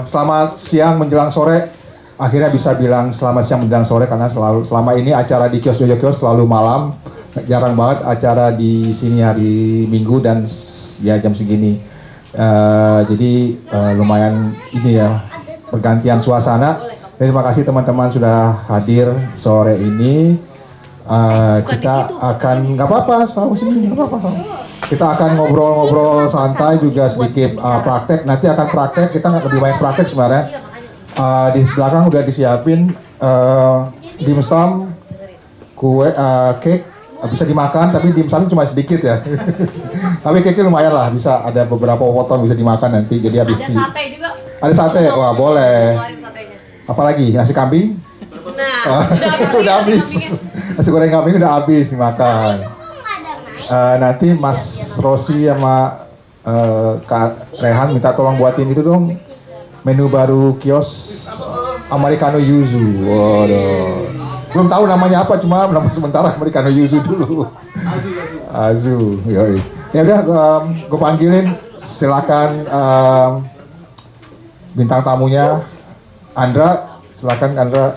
Selamat siang menjelang sore. Akhirnya bisa bilang selamat siang menjelang sore karena selama ini acara di kios Jojo Kios selalu malam. Jarang banget acara di sini hari Minggu dan ya jam segini. Jadi lumayan ini ya pergantian suasana. Terima kasih teman-teman sudah hadir sore ini. Kita akan nggak apa-apa, selalu sini nggak apa-apa. Kita akan ngobrol-ngobrol santai juga sedikit praktek. Nanti akan praktek, kita nggak lebih banyak praktek sebenarnya. Di belakang udah disiapin dimsum, kue, cake bisa dimakan, tapi dimsum cuma sedikit ya. Tapi cake lumayan lah, bisa ada beberapa potong bisa dimakan nanti. Jadi habis ada sate juga. Ada sate, wah boleh. Apalagi nasi kambing? Nah, udah habis. Nasi goreng kambing udah habis dimakan. Nanti Mas Rosi sama Kak Rehan minta tolong buatin itu dong menu baru kios Americano Yuzu. Waduh. Belum tahu namanya apa, cuma nama sementara Americano Yuzu dulu. Azu. Yoi. Ya udah, gue panggilin, silakan bintang tamunya Andra, silakan Andra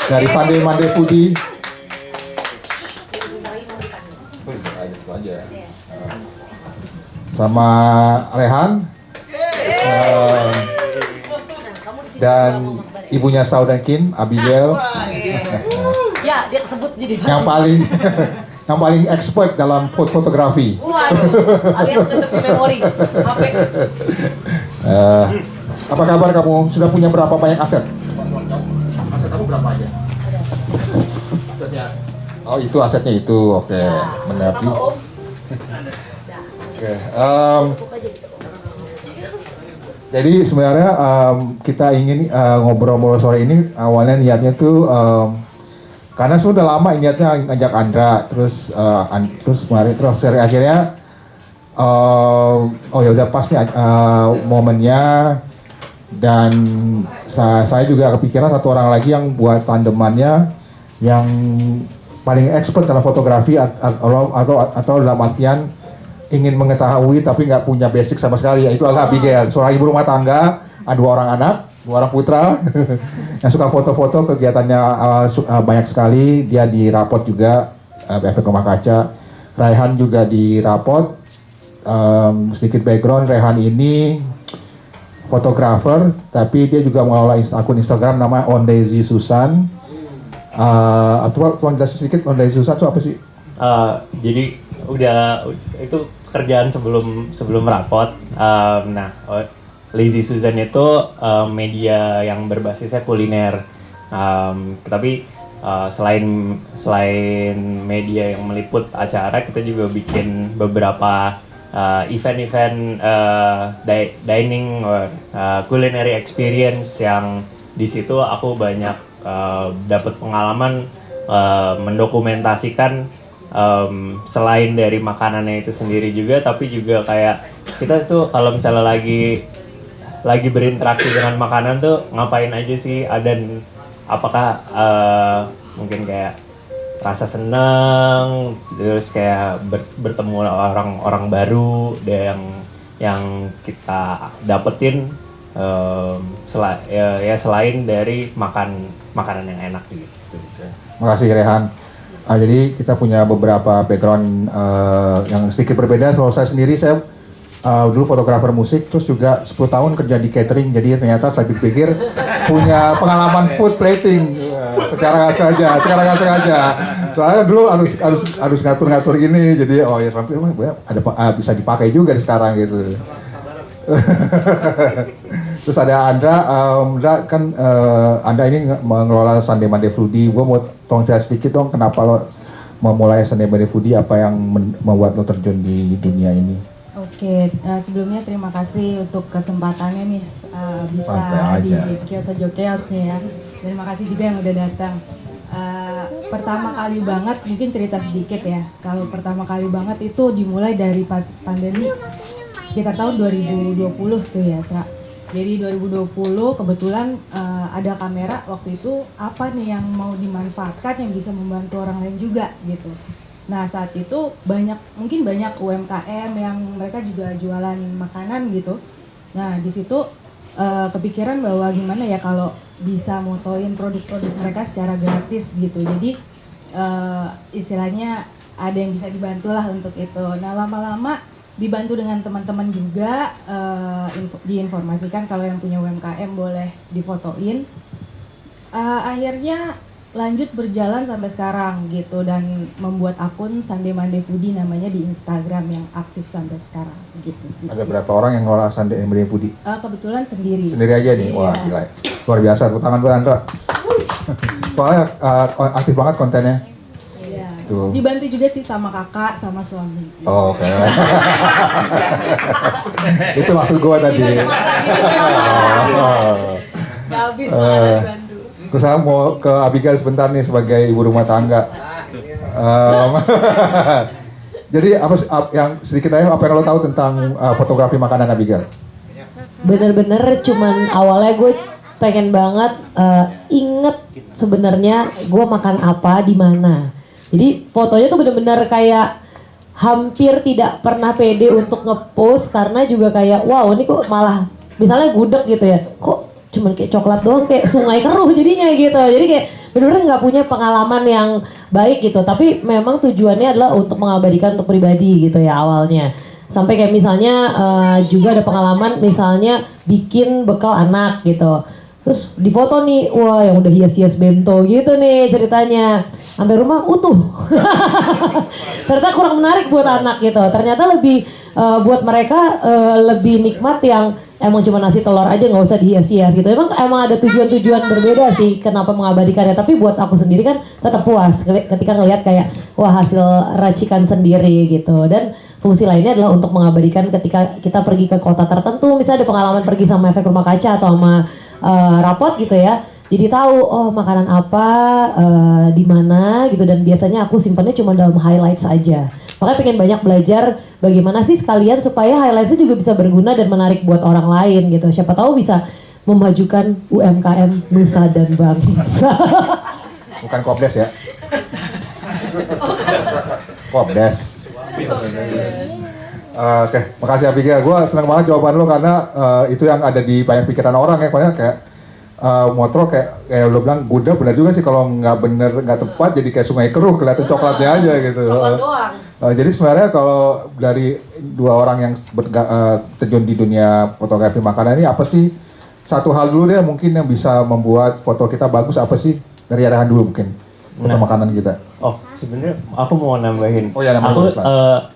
dari Sunday Monday Foodie. Sama Rehan dan ibunya Saudankin, Abigail. Ya, dia kesebut jadi yang paling expert dalam fotografi. Waduh, alias kedepi memori. HP. Apa kabar kamu? Sudah punya berapa banyak aset? Aset kamu berapa aja? Asetnya. Oh, itu asetnya itu. Oke, benar. Oke, jadi sebenarnya kita ingin ngobrol-ngobrol sore ini awalnya niatnya tuh karena sudah lama niatnya ngajak Andra, terus kemarin terus akhirnya oh ya udah pas nih momennya, dan saya juga kepikiran satu orang lagi yang buat tandemannya yang paling expert dalam fotografi atau dalam artian ingin mengetahui tapi nggak punya basic sama sekali, yaitu adalah Abigail, seorang ibu rumah tangga, dua orang anak, dua orang putra yang suka foto-foto, kegiatannya banyak sekali. Dia di Rapot juga, efek rumah kaca. Raihan juga di Rapot. Sedikit background, Raihan ini fotografer, tapi dia juga mengelola akun Instagram nama Ondaisy Susan. Tuan jelasin sedikit Ondaisy Susan itu apa sih? Jadi udah itu kerjaan sebelum Rapot. Lazy Susan itu media yang berbasisnya kuliner. Tapi selain media yang meliput acara, kita juga bikin beberapa event-event dining or culinary experience yang di situ aku banyak dapat pengalaman mendokumentasikan selain dari makanannya itu sendiri juga, tapi juga kayak kita tuh kalau misalnya lagi berinteraksi dengan makanan tuh ngapain aja sih, dan apakah mungkin kayak rasa senang, terus kayak bertemu orang baru yang kita dapetin selain dari makanan yang enak gitu. Makasih Rehan. Jadi kita punya beberapa background yang sedikit berbeda. Kalau saya sendiri, saya dulu fotografer musik, terus juga 10 tahun kerja di catering. Jadi ternyata setelah dipikir punya pengalaman food plating secara nggak sengaja. Soalnya dulu harus ngatur-ngatur ini. Jadi oh ya ada bisa dipakai juga di sekarang gitu. Terus ada Andra kan Anda ini mengelola Sunday Monday Foodie. Gue mau tolong cerita sedikit dong, kenapa lo memulai Sunday Monday Foodie, apa yang membuat lo terjun di dunia ini? Oke, sebelumnya terima kasih untuk kesempatannya nih bisa di Kios Jojo Kios nih ya. Terima kasih juga yang udah datang. Pertama kali banget, mungkin cerita sedikit ya. Kalau pertama kali banget itu dimulai dari pas pandemi sekitar tahun 2020 tuh ya, Sra. Jadi 2020 kebetulan ada kamera waktu itu, apa nih yang mau dimanfaatkan yang bisa membantu orang lain juga gitu. Nah saat itu mungkin banyak UMKM yang mereka juga jualan makanan gitu. Nah di situ kepikiran bahwa gimana ya kalau bisa motoin produk-produk mereka secara gratis gitu. Jadi istilahnya ada yang bisa dibantu lah untuk itu. Nah lama-lama dibantu dengan teman-teman juga, diinformasikan kalau yang punya UMKM boleh difotoin. Akhirnya lanjut berjalan sampai sekarang gitu, dan membuat akun Sunday Monday Foodie namanya di Instagram yang aktif sampai sekarang gitu sih. Ada berapa orang yang ngelola Sunday Monday Foodie? Kebetulan sendiri. Sendiri aja nih, wah gila. Luar biasa, tepuk tangan buat Andra. Soalnya aktif banget kontennya. Iya. Tuh. Dibantu juga sih sama kakak, sama suami. Oh, oke. Itu maksud gue tadi. Gak habis malah dibantu. Saya mau ke Abigail sebentar nih sebagai ibu rumah tangga. Jadi yang sedikit aja apa yang lo tahu tentang fotografi makanan Abigail? Bener-bener cuman awalnya gue pengen banget inget sebenarnya gue makan apa di mana. Jadi fotonya tuh bener-bener kayak hampir tidak pernah pede untuk ngepost karena juga kayak wow ini kok malah misalnya gudeg gitu ya, kok cuman kayak coklat doang kayak sungai keruh jadinya gitu. Jadi kayak bener-bener nggak punya pengalaman yang baik gitu. Tapi memang tujuannya adalah untuk mengabadikan untuk pribadi gitu ya awalnya. Sampai kayak misalnya juga ada pengalaman misalnya bikin bekal anak gitu. Terus difoto nih, wah yang udah hias-hias bento gitu nih ceritanya. Sampai rumah utuh. Ternyata kurang menarik buat anak gitu. Ternyata lebih buat mereka lebih nikmat yang emang cuma nasi telur aja nggak usah dihias-hias gitu. Emang ada tujuan-tujuan berbeda sih kenapa mengabadikannya. Tapi buat aku sendiri kan tetap puas ketika ngelihat kayak wah hasil racikan sendiri gitu. Dan fungsi lainnya adalah untuk mengabadikan ketika kita pergi ke kota tertentu. Misalnya ada pengalaman pergi sama efek rumah kaca atau sama rapot gitu ya. Jadi tahu oh makanan apa di mana gitu, dan biasanya aku simpannya cuma dalam highlights saja. Makanya pengen banyak belajar bagaimana sih sekalian supaya highlightsnya juga bisa berguna dan menarik buat orang lain gitu. Siapa tahu bisa memajukan UMKM Nusa dan Bangsa. Bukan Kopdes ya? Kopdes. Oke, makasih Abigail. Gue senang banget jawaban lo karena itu yang ada di banyak pikiran orang ya. Kayak motor kayak lo bilang gudeg, benar juga sih kalau nggak tepat jadi kayak sungai keruh, kelihatan coklatnya aja gitu. Coklat doang. Jadi sebenarnya kalau dari dua orang yang terjun di dunia fotografi makanan ini, apa sih satu hal dulu deh mungkin yang bisa membuat foto kita bagus, apa sih? Dari Arahan dulu mungkin foto makanan kita. Oh, sebenarnya aku mau nambahin. Oh ya, nambahin.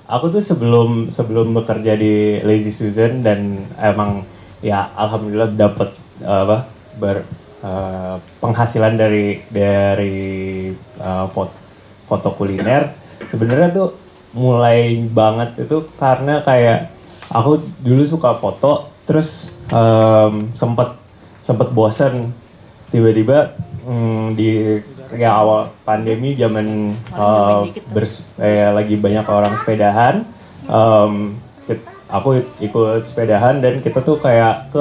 Aku tuh sebelum bekerja di Lazy Susan dan emang ya alhamdulillah dapat penghasilan dari foto kuliner. Sebenarnya tuh mulai banget itu karena kayak aku dulu suka foto, terus sempet bosen tiba-tiba di ya awal pandemi zaman lagi banyak orang sepedahan, aku ikut sepedahan dan kita tuh kayak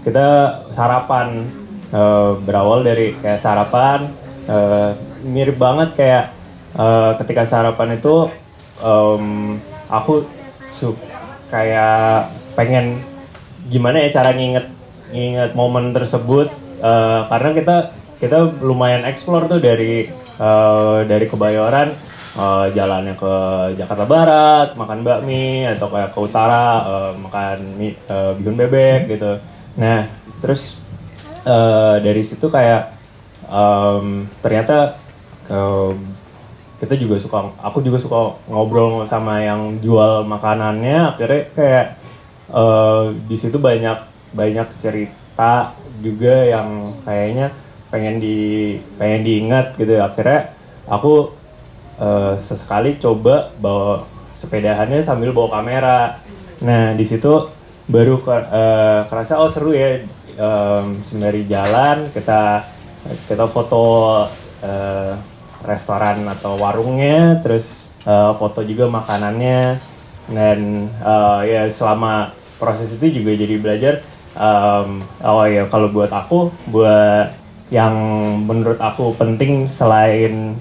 kita sarapan, berawal dari kayak sarapan mirip banget kayak ketika sarapan itu aku kayak pengen gimana ya cara nginget momen tersebut, karena kita lumayan explore tuh dari Kebayoran, jalannya ke Jakarta Barat makan bakmi, atau kayak ke utara makan bihun bebek gitu. Nah terus dari situ kayak ternyata aku juga suka ngobrol sama yang jual makanannya. Akhirnya kayak di situ banyak cerita juga yang kayaknya pengen diingat gitu. Akhirnya aku sesekali coba bawa sepedahannya sambil bawa kamera. Nah di situ baru kerasa oh seru ya, sembari jalan kita foto restoran atau warungnya, terus foto juga makanannya, dan ya selama proses itu juga jadi belajar oh ya kalau buat yang menurut aku penting selain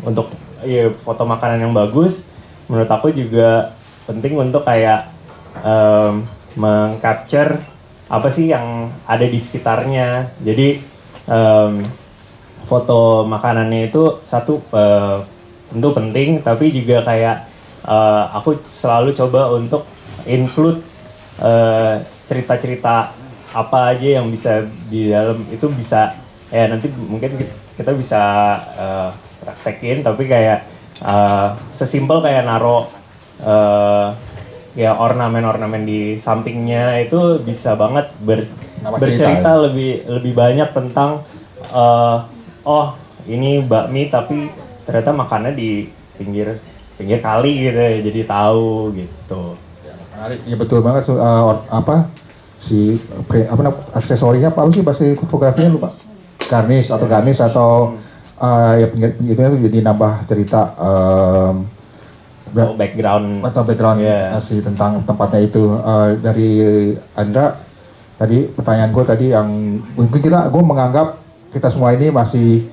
untuk ya, foto makanan yang bagus, menurut aku juga penting untuk kayak mengcapture apa sih yang ada di sekitarnya. Jadi foto makanannya itu satu tentu penting, tapi juga kayak aku selalu coba untuk include cerita-cerita apa aja yang bisa di dalam itu, bisa ya nanti mungkin kita bisa praktekin, tapi kayak sesimpel kayak naro ya ornamen-ornamen di sampingnya itu bisa banget bercerita lebih banyak tentang oh ini bakmi tapi ternyata makannya di pinggir kali gitu ya, jadi tahu gitu. Menarik, ya betul banget. Aksesorinya apa sih bahasa fotografinya lupa? Garnish atau ya pinggirnya tuh jadi nambah cerita background sih tentang tempatnya itu. Dari Andra tadi, pertanyaan gue tadi yang mungkin gue menganggap kita semua ini masih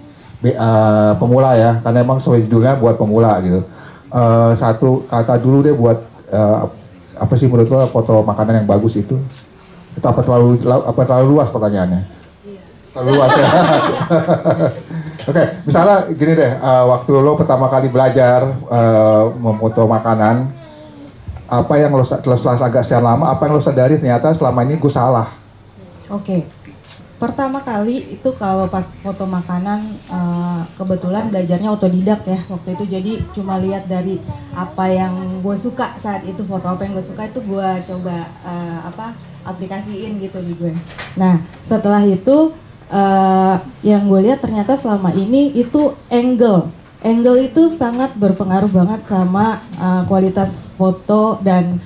pemula ya, karena emang sesuai judulnya buat pemula gitu. Satu kata dulu deh buat apa sih menurut lo foto makanan yang bagus itu apa terlalu luas pertanyaannya? Terlalu luas ya. Oke, misalnya gini deh, waktu lo pertama kali belajar memfoto makanan, apa yang lo setelah agak sekian lama, apa yang lo sadari ternyata selama ini gue salah? Oke. Pertama kali itu kalau pas foto makanan kebetulan belajarnya otodidak ya waktu itu, jadi cuma lihat dari apa yang gue suka saat itu, foto apa yang gue suka itu gue coba aplikasiin gitu di gue. Nah setelah itu yang gue lihat ternyata selama ini itu angle itu sangat berpengaruh banget sama kualitas foto dan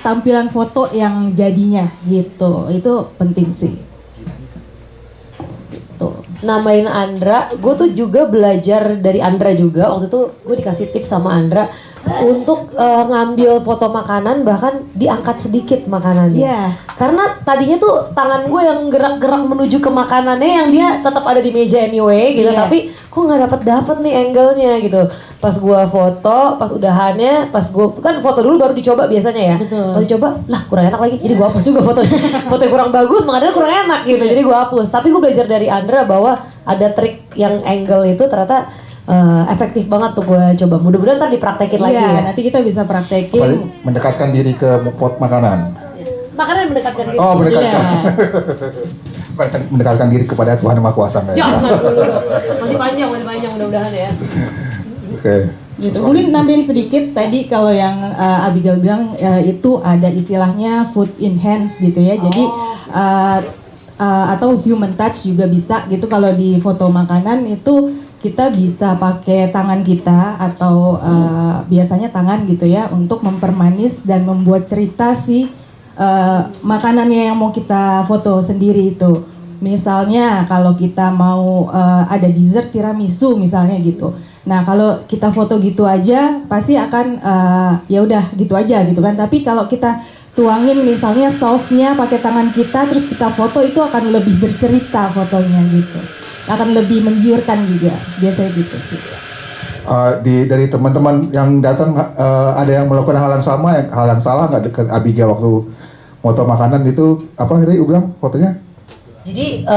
tampilan foto yang jadinya gitu, itu penting sih. Namain Andra, gue tuh juga belajar dari Andra juga. Waktu itu gue dikasih tips sama Andra untuk ngambil foto makanan, bahkan diangkat sedikit makanannya. Yeah. Karena tadinya tuh tangan gue yang gerak-gerak menuju ke makanannya, yang dia tetap ada di meja anyway gitu. Yeah. Tapi kok nggak dapet nih angle-nya gitu. Pas gue foto, pas udahannya, pas gue kan foto dulu baru dicoba biasanya ya. Betul. Pas dicoba, lah kurang enak lagi. Jadi gue hapus juga fotonya. Fotonya kurang bagus, makanannya kurang enak gitu. Jadi gue hapus. Tapi gue belajar dari Andra bahwa ada trik yang angle itu ternyata efektif banget tuh, gue coba. Mudah-mudahan ntar dipraktekin lagi ya. Nanti kita bisa praktekin. Mendekatkan diri ke pot makanan. Makanan mendekatkan diri. Oh, mendekatkan. Mendekatkan diri kepada Tuhan Yang Maha Kuasa. Jangan dulu. Masih panjang mudah-mudahan ya. Oke. Gitu. Mungkin nambahin sedikit tadi kalau yang Abigail bilang itu ada istilahnya food in hands gitu ya. Jadi atau human touch juga bisa gitu. Kalau di foto makanan itu kita bisa pakai tangan kita atau biasanya tangan gitu ya untuk mempermanis dan membuat cerita si makanannya yang mau kita foto sendiri itu. Misalnya kalau kita mau ada dessert tiramisu misalnya gitu. Nah kalau kita foto gitu aja pasti akan ya udah gitu aja gitu kan. Tapi kalau kita tuangin misalnya sausnya pakai tangan kita terus kita foto, itu akan lebih bercerita fotonya gitu. Akan lebih menggiurkan juga. Biasanya gitu sih. Dari teman-teman yang datang ada yang melakukan hal yang sama, hal yang salah nggak dekat Abigail waktu foto makanan itu, apa tadi bilang fotonya? Jadi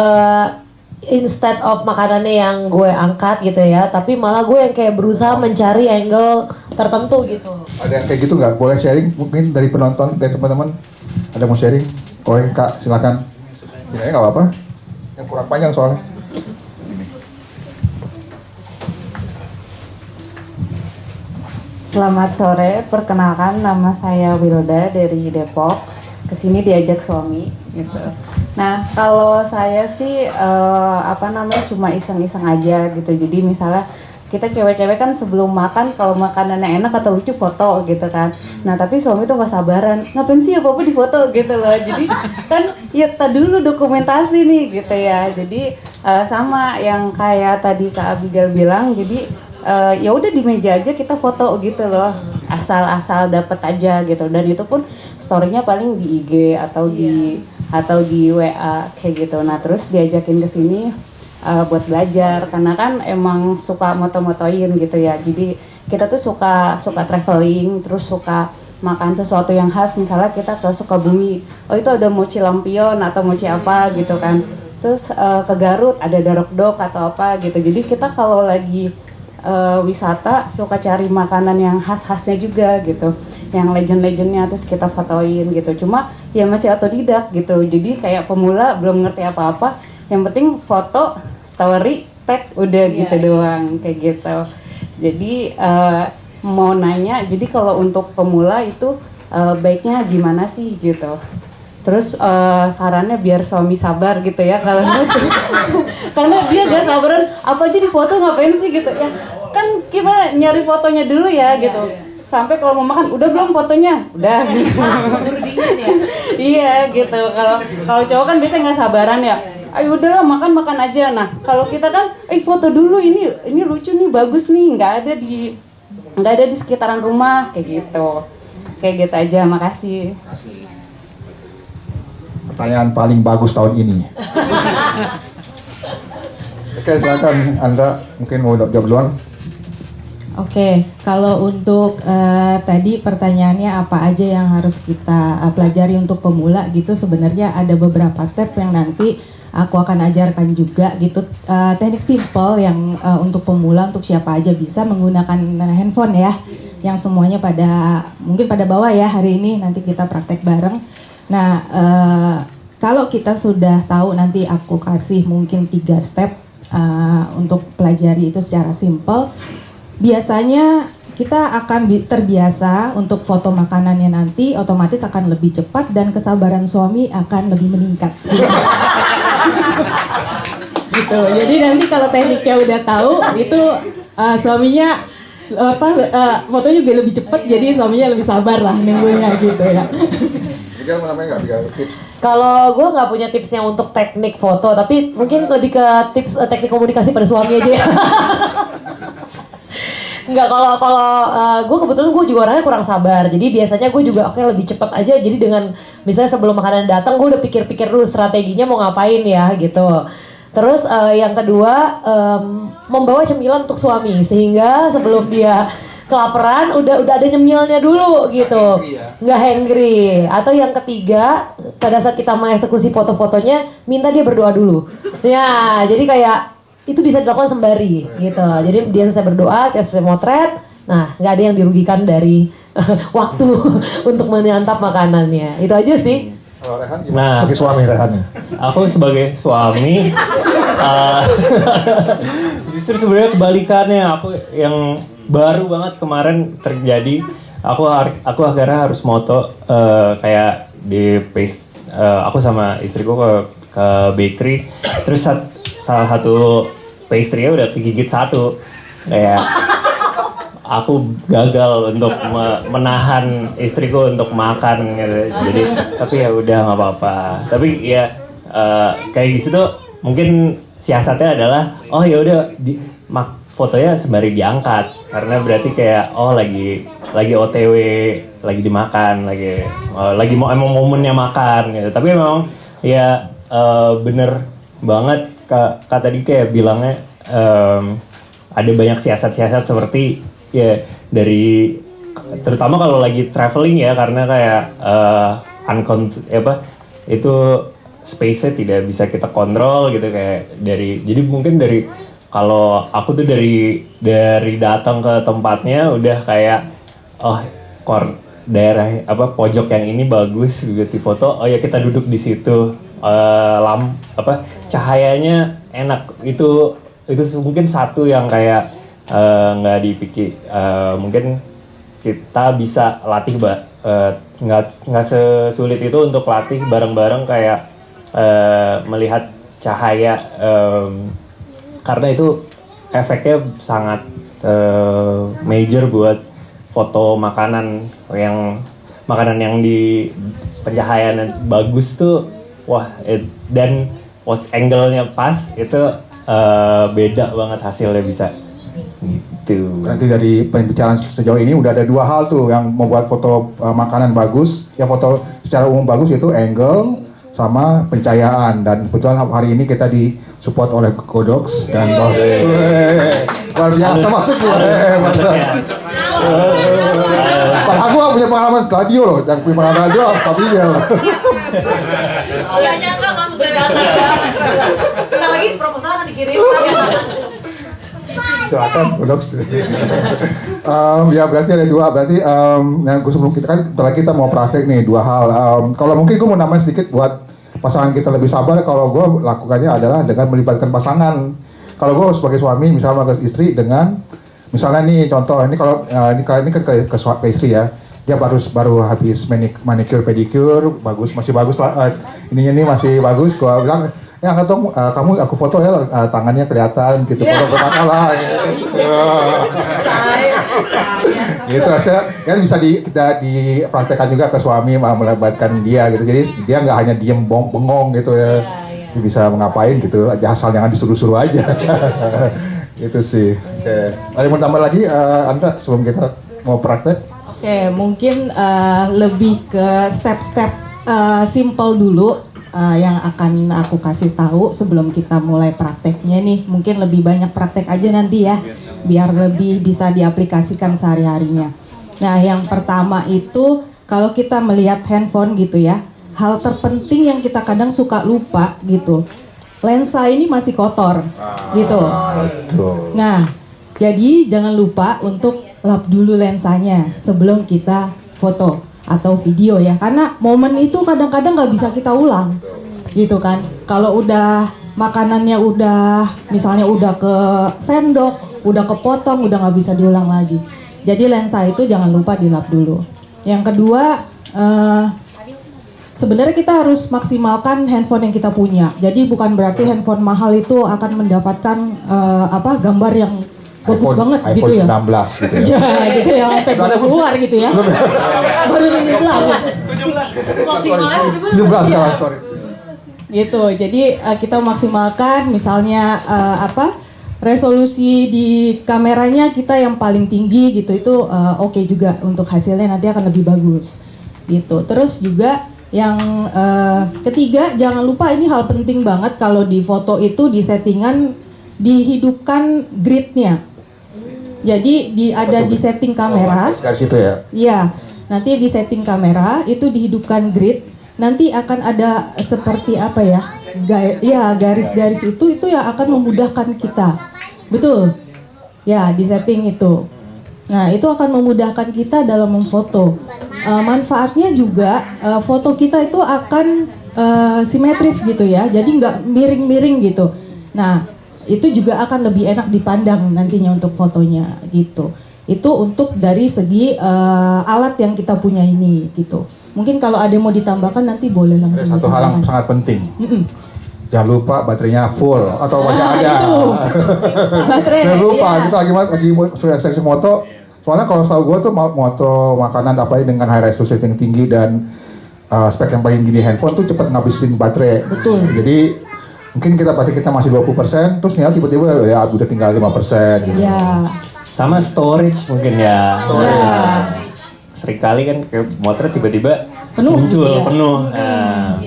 instead of makanannya yang gue angkat gitu ya, tapi malah gue yang kayak berusaha mencari angle tertentu gitu. Ada yang kayak gitu nggak? Boleh sharing mungkin dari penonton, dari teman-teman? Ada mau sharing? Oke Kak, silakan. Ya nggak apa-apa. Yang kurang panjang soalnya. Selamat sore, perkenalkan nama saya Wilda dari Depok. Kesini diajak suami gitu. Nah kalau saya sih cuma iseng-iseng aja gitu. Jadi misalnya kita cewek-cewek kan sebelum makan kalau makanannya enak atau lucu foto gitu kan. Nah tapi suami tuh nggak sabaran, ngapain sih apa-apa di foto gitu loh. Jadi kan ya dulu dokumentasi nih gitu ya. Jadi sama yang kayak tadi Kak Abigail bilang, jadi ya udah di meja aja kita foto gitu loh, asal dapat aja gitu. Dan itu pun story-nya paling di IG atau di WA kayak gitu. Nah terus diajakin ke sini buat belajar karena kan emang suka moto-motoin gitu ya. Jadi kita tuh suka traveling, terus suka makan sesuatu yang khas, misalnya kita ke Sukabumi, oh itu ada mochi lampion atau mochi apa gitu kan. Terus ke Garut ada darok-dok atau apa gitu. Jadi kita kalau lagi wisata suka cari makanan yang khas-khasnya juga gitu, yang legend-legendnya, terus kita fotoin gitu. Cuma ya masih otodidak gitu, jadi kayak pemula belum ngerti apa-apa, yang penting foto, story, tag, udah gitu doang kayak gitu. Jadi mau nanya, jadi kalau untuk pemula itu baiknya gimana sih gitu? Terus sarannya biar suami sabar gitu ya kalau karena dia gak sabaran, apa aja di foto ngapain sih gitu ya, kan kita nyari fotonya dulu ya gitu, sampai kalau mau makan udah belum fotonya, udah gitu. Iya gitu. Kalau cowok kan biasanya nggak sabaran ya, ayo udahlah makan aja. Nah kalau kita kan foto dulu, ini lucu nih, bagus nih, nggak ada di sekitaran rumah kayak gitu aja. Makasih. Pertanyaan paling bagus tahun ini. Oke, silakan Andra, mungkin mau jawab duluan. Oke, kalau untuk tadi pertanyaannya apa aja yang harus kita pelajari untuk pemula gitu, sebenarnya ada beberapa step yang nanti aku akan ajarkan juga gitu, teknik simple yang untuk pemula, untuk siapa aja bisa menggunakan handphone ya, yang semuanya mungkin pada bawah ya hari ini, nanti kita praktek bareng. Nah, kalau kita sudah tahu, nanti aku kasih mungkin 3 step untuk pelajari itu secara simple. Biasanya kita akan terbiasa untuk foto makanannya, nanti otomatis akan lebih cepat dan kesabaran suami akan lebih meningkat. Gitu. Jadi nanti kalau tekniknya udah tahu, itu suaminya fotonya juga lebih cepat, jadi suaminya lebih sabar lah nunggunya gitu ya. Kalau gue nggak punya tipsnya untuk teknik foto, tapi mungkin lebih ke tips teknik komunikasi pada suami aja ya. Enggak, kalau gue kebetulan gue juga orangnya kurang sabar, jadi biasanya gue juga lebih cepat aja. Jadi dengan misalnya sebelum makanan datang, gue udah pikir-pikir dulu strateginya mau ngapain ya gitu. Terus yang kedua, membawa cemilan untuk suami, sehingga sebelum dia kelaparan udah ada nyemilnya dulu gitu, nggak hangry. Atau yang ketiga, pada saat kita mengeksekusi foto-fotonya, minta dia berdoa dulu. Ya, jadi kayak itu bisa dilakukan sembari gitu. Jadi dia selesai berdoa, dia selesai motret, nah nggak ada yang dirugikan dari waktu untuk menyantap makanannya. Itu aja sih. Kalau Rehan gimana? Sebagai suami Rehan nih. Aku sebagai suami justru sebenarnya kebalikannya. Aku yang baru banget kemarin terjadi, aku akhirnya harus moto kayak di paste, aku sama istriku ke bakery, terus salah satu pastry-nya udah kegigit satu, kayak aku gagal untuk menahan istriku untuk makan gitu. Jadi tapi ya udah nggak apa-apa. Tapi ya kayak gitu mungkin siasatnya adalah ya udah fotonya sembari diangkat, karena berarti kayak lagi OTW, lagi dimakan, lagi mau emang momennya makan gitu. Tapi memang ya bener banget kak tadi kayak bilangnya ada banyak siasat-siasat seperti ya dari terutama kalau lagi traveling ya, karena kayak itu space-nya tidak bisa kita kontrol gitu, kayak jadi mungkin dari kalau aku tuh dari datang ke tempatnya udah kayak daerah pojok yang ini bagus juga di foto, ya kita duduk di situ, cahayanya enak, itu mungkin satu yang kayak nggak dipikir, mungkin kita bisa latih nggak sesulit itu untuk latih bareng-bareng kayak melihat cahaya, karena itu efeknya sangat major buat foto makanan yang di pencahayaan bagus tuh, dan angle-nya pas, itu beda banget hasilnya bisa gitu. Berarti dari pembicaraan sejauh ini udah ada 2 hal tuh yang membuat foto makanan bagus, ya foto secara umum bagus, yaitu angle sama pencahayaan. Dan kebetulan hari ini kita disupport oleh Godox dan Bos. Luar biasa masuk ya. Aku gak punya pengalaman radio loh, yang punya pengalaman radio familiar loh. Gak nyangka langsung berdatang banget. Kita lagi proposal akan dikirim. Silakan, Udox. Ya berarti ada dua, berarti yang sebelum kita mau praktek nih dua hal. Kalau mungkin gue mau nambahin sedikit buat pasangan kita lebih sabar. Kalau gue lakukannya adalah dengan melibatkan pasangan. Kalau gue sebagai suami, misalnya ke istri dengan, misalnya nih contoh, ini kalau ini kan ke istri ya, dia baru habis manicure pedicure, masih bagus lah, ininya nih masih bagus. Gue bilang, ya dong, kamu aku foto ya, tangannya kelihatan gitu, foto mata lah gitu. Saya kan bisa kita dipraktekkan juga ke suami, melibatkan dia gitu, jadi dia nggak hanya diem bengong gitu ya, dia bisa ngapain gitu, asal jangan disuruh-suruh aja. Itu sih. Oke. Ada yang mau tambah lagi, Andra, sebelum kita mau praktek? Oke, mungkin lebih ke step-step simple dulu yang akan aku kasih tahu sebelum kita mulai prakteknya nih. Mungkin lebih banyak praktek aja nanti ya, biar lebih bisa diaplikasikan sehari-harinya. Nah, yang pertama itu kalau kita melihat handphone gitu ya, hal terpenting yang kita kadang suka lupa gitu. Lensa ini masih kotor gitu. Nah, jadi jangan lupa untuk lap dulu lensanya sebelum kita foto atau video ya, karena momen itu kadang-kadang nggak bisa kita ulang gitu kan. Kalau udah makanannya misalnya udah ke sendok, udah kepotong, udah nggak bisa diulang lagi. Jadi lensa itu jangan lupa dilap dulu. Yang kedua, sebenarnya kita harus maksimalkan handphone yang kita punya. Jadi bukan berarti handphone mahal itu akan mendapatkan gambar yang bagus banget iPhone gitu ya. iPhone 19 gitu ya. Ya gitu ya, sampai baru keluar gitu ya. Baru 17. 17 sekarang, sorry. Gitu. Jadi kita maksimalkan misalnya resolusi di kameranya kita yang paling tinggi gitu, itu oke juga untuk hasilnya nanti akan lebih bagus. Gitu. Terus juga yang ketiga, jangan lupa ini hal penting banget kalau di foto itu di settingan dihidupkan gridnya. Jadi ada di setting kamera. Garis itu ya. Iya. Nanti di setting kamera itu dihidupkan grid. Nanti akan ada seperti apa ya? Garis-garis itu yang akan memudahkan kita. Betul. Ya, di setting itu. Nah, itu akan memudahkan kita dalam memfoto. Manfaatnya juga foto kita itu akan simetris gitu ya. Jadi nggak miring-miring gitu. Nah, itu juga akan lebih enak dipandang nantinya untuk fotonya gitu. Itu untuk dari segi alat yang kita punya ini gitu. Mungkin kalau ada yang mau ditambahkan nanti boleh langsung. Satu hal yang sangat penting. Jangan lupa baterainya full atau masih ada. Baterai. Jangan lupa, Iya. kita lagi seksi moto. Soalnya kalau tahu gue tuh moto makanan apalagi dengan high resolution yang tinggi dan spek yang paling gini handphone tuh cepat ngabisin baterai. Betul. Jadi mungkin kita masih 20%, terus nih tiba-tiba ya udah tinggal 5% gitu. Ya. Sama storage mungkin ya. Seringkali kan kayak motor tiba-tiba Penuh, muncul iya. penuh. Nah,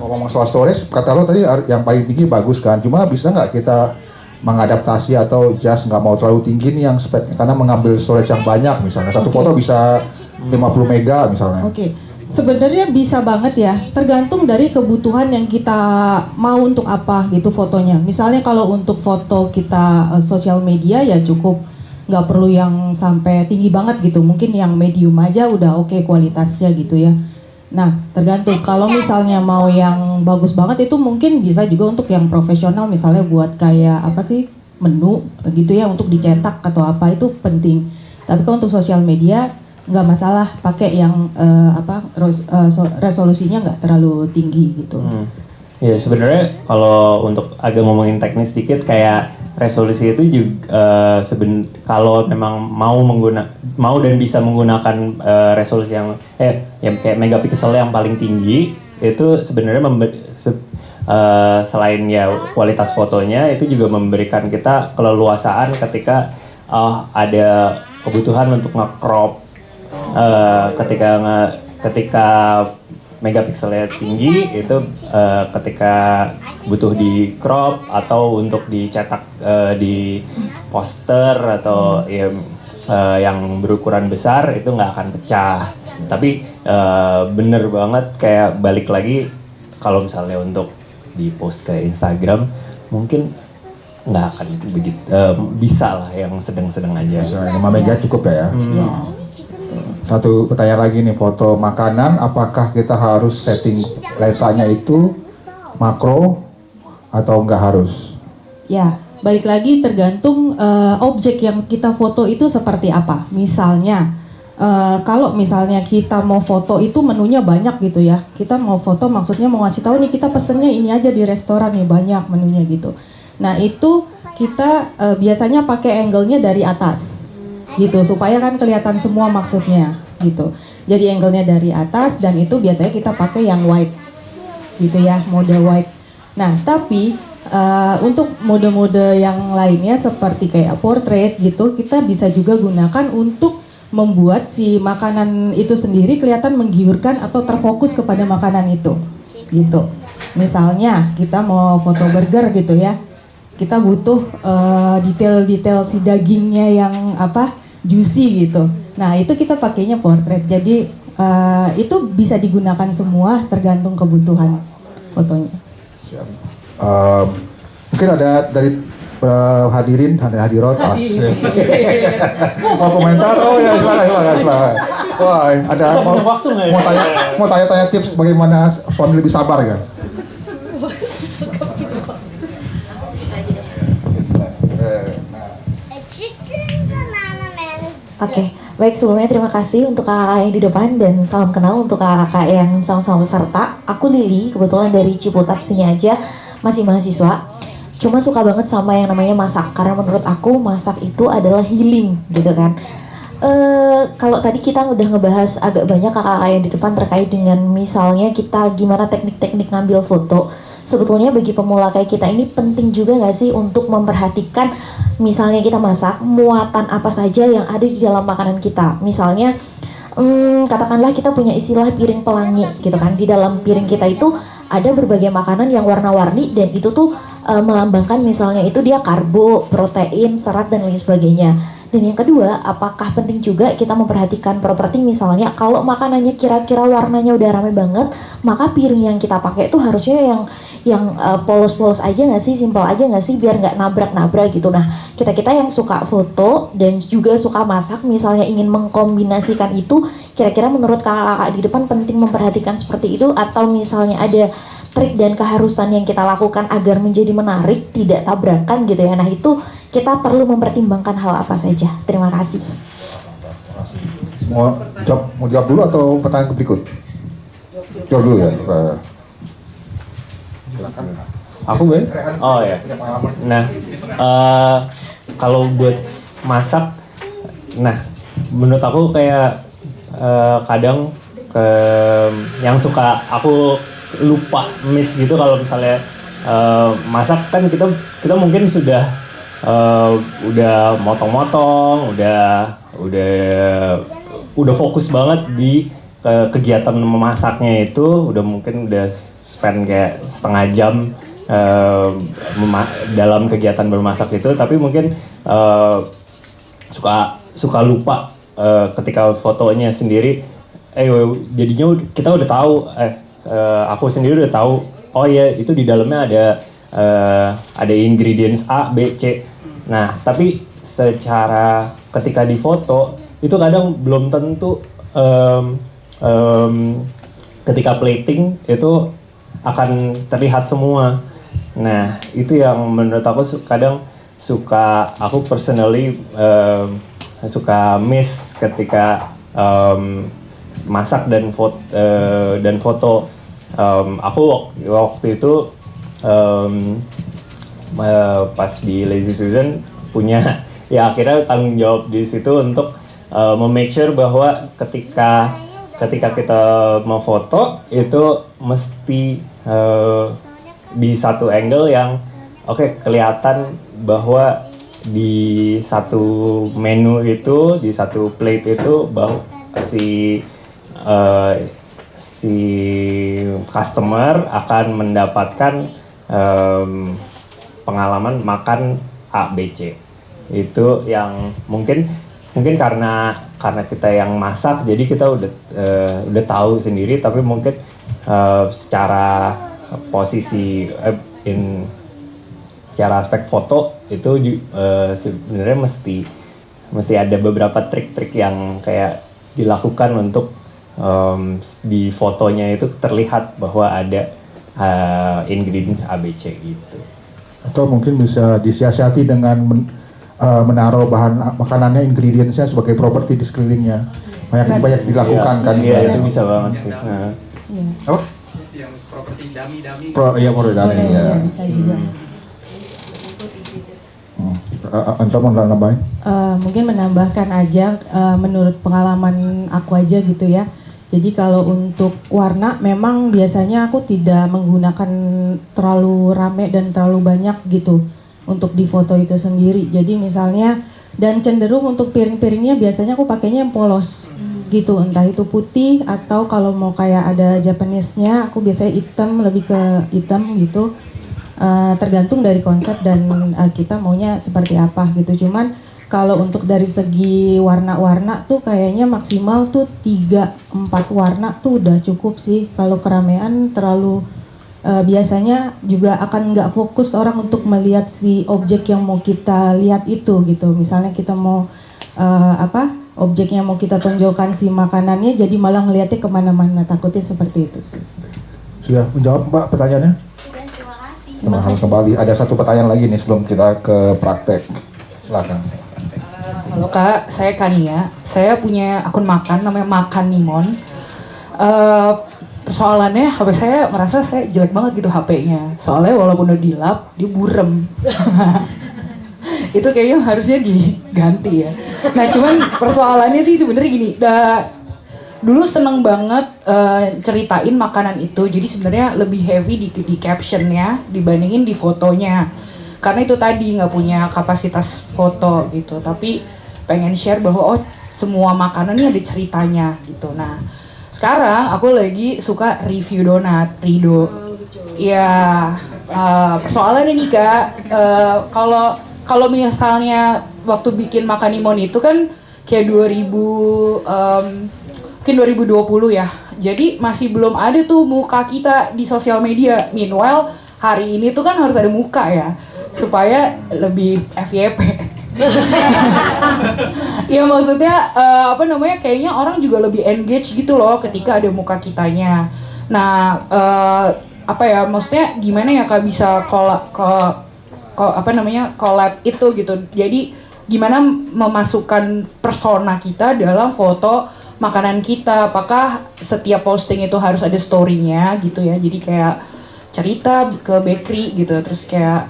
Ngomong soal storage, kata lo tadi yang paling tinggi bagus kan, cuma bisa nggak kita mengadaptasi atau just nggak mau terlalu tinggi nih yang spek, karena mengambil storage yang banyak misalnya, satu foto bisa 50 mega misalnya. Oke. Sebenarnya bisa banget ya, tergantung dari kebutuhan yang kita mau untuk apa gitu fotonya. Misalnya kalau untuk foto kita sosial media ya cukup, nggak perlu yang sampai tinggi banget gitu. Mungkin yang medium aja udah oke kualitasnya gitu ya. Nah tergantung, kalau misalnya mau yang bagus banget itu mungkin bisa juga untuk yang profesional, misalnya buat kayak menu gitu ya, untuk dicetak atau apa, itu penting. Tapi kalau untuk sosial media nggak masalah pakai yang resolusinya nggak terlalu tinggi gitu. ya sebenarnya kalau untuk agak ngomongin teknis sedikit, kayak resolusi itu juga kalau memang mau dan bisa menggunakan resolusi yang kayak megapiksel yang paling tinggi, itu sebenarnya selain ya kualitas fotonya, itu juga memberikan kita keleluasaan ketika ada kebutuhan untuk nge-crop. Ketika megapikselnya tinggi itu ketika butuh di crop atau untuk dicetak di poster atau ya yang berukuran besar itu nggak akan pecah. Tapi bener banget kayak balik lagi kalau misalnya untuk di post ke Instagram mungkin nggak akan itu begitu bisa lah yang sedang-sedang aja. Misalnya 5 mega cukup ya. Ya. Satu pertanyaan lagi nih, foto makanan apakah kita harus setting lensanya itu makro atau enggak harus? Ya, balik lagi tergantung objek yang kita foto itu seperti apa. Misalnya, kalau misalnya kita mau foto itu menunya banyak gitu ya. Kita mau foto maksudnya mau ngasih tahu nih kita pesennya ini aja di restoran nih banyak menunya gitu. Nah itu kita biasanya pakai angle-nya dari atas gitu supaya kan kelihatan semua maksudnya gitu. Jadi angle-nya dari atas dan itu biasanya kita pakai yang wide gitu ya, mode wide. Nah tapi untuk mode-mode yang lainnya seperti kayak portrait gitu kita bisa juga gunakan untuk membuat si makanan itu sendiri kelihatan menggiurkan atau terfokus kepada makanan itu gitu. Misalnya kita mau foto burger gitu ya, kita butuh detail-detail si dagingnya yang juicy gitu. Nah itu kita pakainya portrait. Jadi itu bisa digunakan semua tergantung kebutuhan fotonya. Siap. Mungkin ada dari hadirin, hadirat, asik. Mau komentar? Oh ya silakan. Wah ada mau tanya tips bagaimana suami lebih sabar kan? Oke, baik sebelumnya terima kasih untuk kakak yang di depan dan salam kenal untuk kakak yang sama-sama peserta. Aku Lili, kebetulan dari Ciputat sini aja, masih mahasiswa. Cuma suka banget sama yang namanya masak, karena menurut aku masak itu adalah healing gitu kan. Kalau tadi kita udah ngebahas agak banyak kakak-kakak yang di depan terkait dengan misalnya kita gimana teknik-teknik ngambil foto. Sebetulnya bagi pemula kayak kita ini penting juga nggak sih untuk memperhatikan misalnya kita masak muatan apa saja yang ada di dalam makanan kita. Misalnya katakanlah kita punya istilah piring pelangi gitu kan. Di dalam piring kita itu ada berbagai makanan yang warna-warni dan itu tuh melambangkan misalnya itu dia karbo, protein, serat dan lain sebagainya. Dan yang kedua, apakah penting juga kita memperhatikan properti misalnya kalau makanannya kira-kira warnanya udah rame banget, maka piring yang kita pakai itu harusnya yang polos-polos aja nggak sih, simpel aja nggak sih, biar nggak nabrak-nabrak gitu. Nah, kita yang suka foto dan juga suka masak, misalnya ingin mengkombinasikan itu, kira-kira menurut kakak-kakak di depan penting memperhatikan seperti itu atau misalnya ada trik dan keharusan yang kita lakukan agar menjadi menarik, tidak tabrakan gitu ya. Nah itu kita perlu mempertimbangkan hal apa saja. Terima kasih. Mau jawab dulu atau pertanyaan berikut? Jawab dulu ya. Silakan. Aku Ben? Oh ya. Nah, kalau buat masak, nah menurut aku kayak kadang yang suka aku lupa miss gitu kalau misalnya masak kan kita mungkin sudah udah motong-motong, udah fokus banget di kegiatan memasaknya itu, udah spend kayak setengah jam dalam kegiatan bermasak itu, tapi mungkin suka lupa ketika fotonya sendiri, jadinya kita udah tahu, aku sendiri udah tahu, oh ya itu di dalamnya ada ingredients A, B, C. Nah, tapi secara ketika difoto itu kadang belum tentu ketika plating itu akan terlihat semua. Nah, itu yang menurut aku kadang aku personally suka miss ketika masak dan foto. Aku waktu itu pas di Lazy Susan punya ya akhirnya tanggung jawab di situ untuk make sure bahwa ketika kita mau foto itu mesti di satu angle yang kelihatan bahwa di satu menu itu, di satu plate itu bahwa si customer akan mendapatkan pengalaman makan A, B, C. Itu yang mungkin mungkin karena kita yang masak jadi kita udah tahu sendiri, tapi mungkin secara posisi secara aspek foto itu sebenarnya mesti ada beberapa trik-trik yang kayak dilakukan untuk di fotonya itu terlihat bahwa ada ingredients ABC gitu. Atau mungkin bisa disiasati dengan menaruh bahan makanannya, ingredientsnya sebagai properti di sekelilingnya. Banyak dilakukan kan. Iya, itu bisa banget sih. Nah. Apa? Yang properti dummy. Properti dummy ya. Bisa juga. Anda mau nambahin? Mungkin menambahkan aja menurut pengalaman aku aja gitu ya. Jadi kalau untuk warna memang biasanya aku tidak menggunakan terlalu rame dan terlalu banyak gitu untuk di foto itu sendiri. Jadi misalnya dan cenderung untuk piring-piringnya biasanya aku pakainya yang polos gitu, entah itu putih atau kalau mau kayak ada Japanese-nya aku biasanya hitam, lebih ke hitam gitu. Tergantung dari konsep dan kita maunya seperti apa gitu. Cuman kalau untuk dari segi warna-warna tuh kayaknya maksimal tuh 3-4 warna tuh udah cukup sih. Kalau keramaian terlalu biasanya juga akan nggak fokus orang untuk melihat si objek yang mau kita lihat itu gitu. Misalnya kita mau objeknya mau kita tonjolkan si makanannya, jadi malah ngelihatnya kemana-mana, takutnya seperti itu sih. Sudah menjawab Mbak pertanyaannya? Sudah, terima kasih. Terima kasih kembali. Ada satu pertanyaan lagi nih sebelum kita ke praktek. Silakan. Halo Kak, saya Kania. Saya punya akun makan namanya Makan Nimon. Persoalannya HP saya merasa saya jelek banget gitu HP-nya. Soalnya walaupun udah dilap, dia burem. Itu kayaknya harusnya diganti ya. Nah cuman persoalannya sih sebenarnya gini. Dulu seneng banget ceritain makanan itu. Jadi sebenarnya lebih heavy di captionnya dibandingin di fotonya. Karena itu tadi nggak punya kapasitas foto gitu. Tapi pengen share bahwa semua makanan ini ada ceritanya gitu. Nah sekarang aku lagi suka review donat, Rido. Ya persoalannya nih Kak, kalau misalnya waktu bikin Makan Nimon itu kan kayak mungkin 2020 ya. Jadi masih belum ada tuh muka kita di sosial media. Meanwhile hari ini tuh kan harus ada muka ya, supaya lebih FYP. Ya maksudnya kayaknya orang juga lebih engage gitu loh ketika ada muka kitanya. Nah maksudnya gimana ya Kak bisa collab itu gitu. Jadi gimana memasukkan persona kita dalam foto makanan kita. Apakah setiap posting itu harus ada story-nya gitu ya. Jadi kayak cerita ke bakery gitu, terus kayak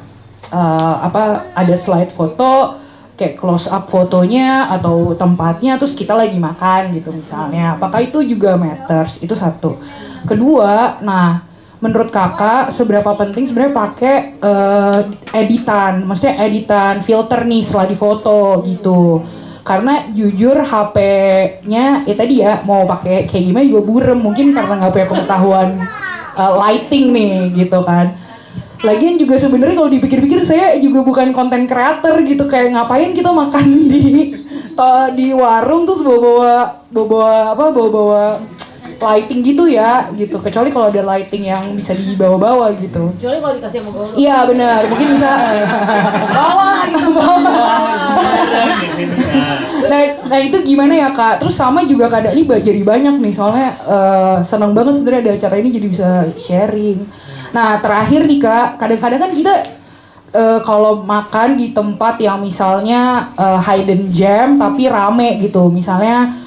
ada slide foto, kayak close up fotonya atau tempatnya, terus kita lagi makan gitu misalnya. Apakah itu juga matters? Itu satu. Kedua, nah menurut kakak seberapa penting sebenarnya pakai editan, maksudnya editan filter nih setelah difoto gitu. Karena jujur HP-nya tadi ya mau pakai kayak gimana juga burem, mungkin karena nggak punya pengetahuan lighting nih gitu kan. Lagian juga sebenarnya kalau dipikir-pikir saya juga bukan konten creator gitu, kayak ngapain kita makan di warung terus bawa lighting gitu ya gitu, kecuali kalau ada lighting yang bisa dibawa-bawa gitu. Kecuali kalau dikasih sama gaul. Iya benar, mungkin bisa Bawa gitu. Nah itu gimana ya Kak? Terus sama juga keadaan ini jadi banyak nih, soalnya senang banget sebenarnya ada acara ini jadi bisa sharing. Nah terakhir nih Kak, kadang-kadang kan kita kalau makan di tempat yang misalnya hidden gem tapi rame gitu, misalnya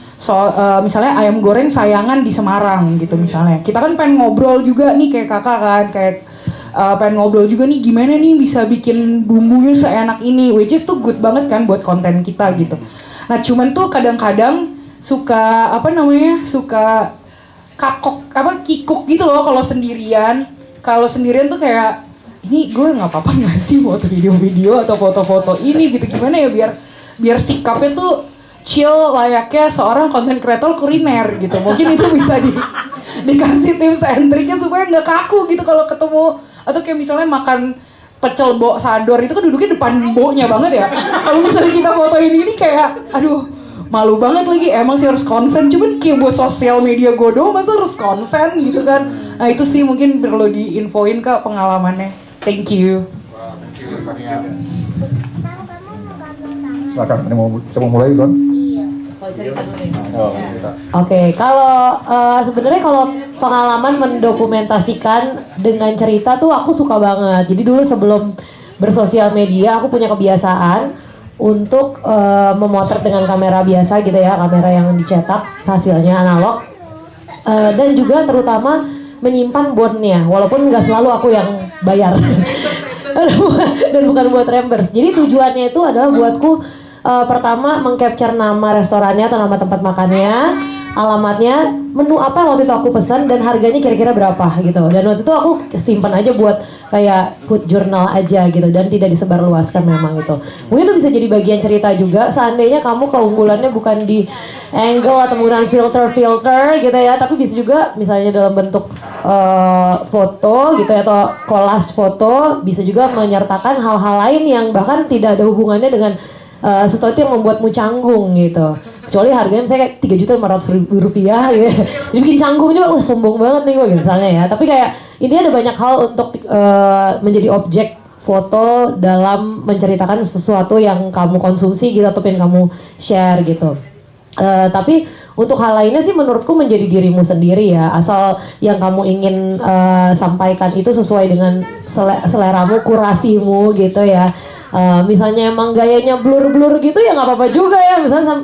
misalnya ayam goreng sayangan di Semarang gitu misalnya. Kita kan pengen ngobrol juga nih kayak kakak kan, kayak pengen ngobrol juga nih gimana nih bisa bikin bumbunya seenak ini, which is tuh good banget kan buat konten kita gitu. Nah cuman tuh kadang-kadang suka suka kikuk gitu loh kalau sendirian. Kalau sendirian tuh kayak ini gue nggak apa-apa nggak sih foto video-video atau foto-foto ini gitu, gimana ya biar sikapnya tuh chill layaknya seorang content creator kuliner gitu. Mungkin itu bisa dikasih tips and triknya supaya nggak kaku gitu kalau ketemu, atau kayak misalnya makan pecel bok sador itu kan duduknya depan boknya banget ya. Kalau misalnya kita fotoin ini kayak aduh malu banget lagi, emang sih harus konsen, cuman kayak buat sosial media gue doang masa harus konsen gitu kan. Nah itu sih mungkin perlu diinfoin Kak pengalamannya. Thank you. Silakan, ini mau mulai Don? Oke, kalau sebenarnya kalau pengalaman mendokumentasikan dengan cerita tuh aku suka banget. Jadi dulu sebelum bersosial media aku punya kebiasaan untuk memotret dengan kamera biasa gitu ya, kamera yang dicetak hasilnya analog, dan juga terutama menyimpan bondnya, walaupun nggak selalu aku yang bayar dan bukan buat reimburse. Jadi tujuannya itu adalah buatku pertama mengcapture nama restorannya atau nama tempat makannya, alamatnya, menu apa yang waktu itu aku pesan dan harganya kira-kira berapa gitu. Dan waktu itu aku simpan aja buat kayak food journal aja gitu dan tidak disebarluaskan memang itu. Mungkin itu bisa jadi bagian cerita juga seandainya kamu keunggulannya bukan di angle atau menggunakan filter gitu ya, tapi bisa juga misalnya dalam bentuk foto gitu ya, atau collage foto, bisa juga menyertakan hal-hal lain yang bahkan tidak ada hubungannya dengan sesuatu yang membuatmu canggung gitu. Kecuali harganya misalnya kayak 3.500.000 rupiah gitu. Jadi bikin canggung juga, sombong banget nih gue gitu misalnya ya. Tapi kayak intinya ada banyak hal untuk menjadi objek foto dalam menceritakan sesuatu yang kamu konsumsi gitu atau pengen kamu share gitu. Tapi untuk hal lainnya sih menurutku menjadi dirimu sendiri ya, asal yang kamu ingin sampaikan itu sesuai dengan seleramu, kurasimu gitu ya. Misalnya emang gayanya blur-blur gitu ya nggak apa-apa juga ya, misalnya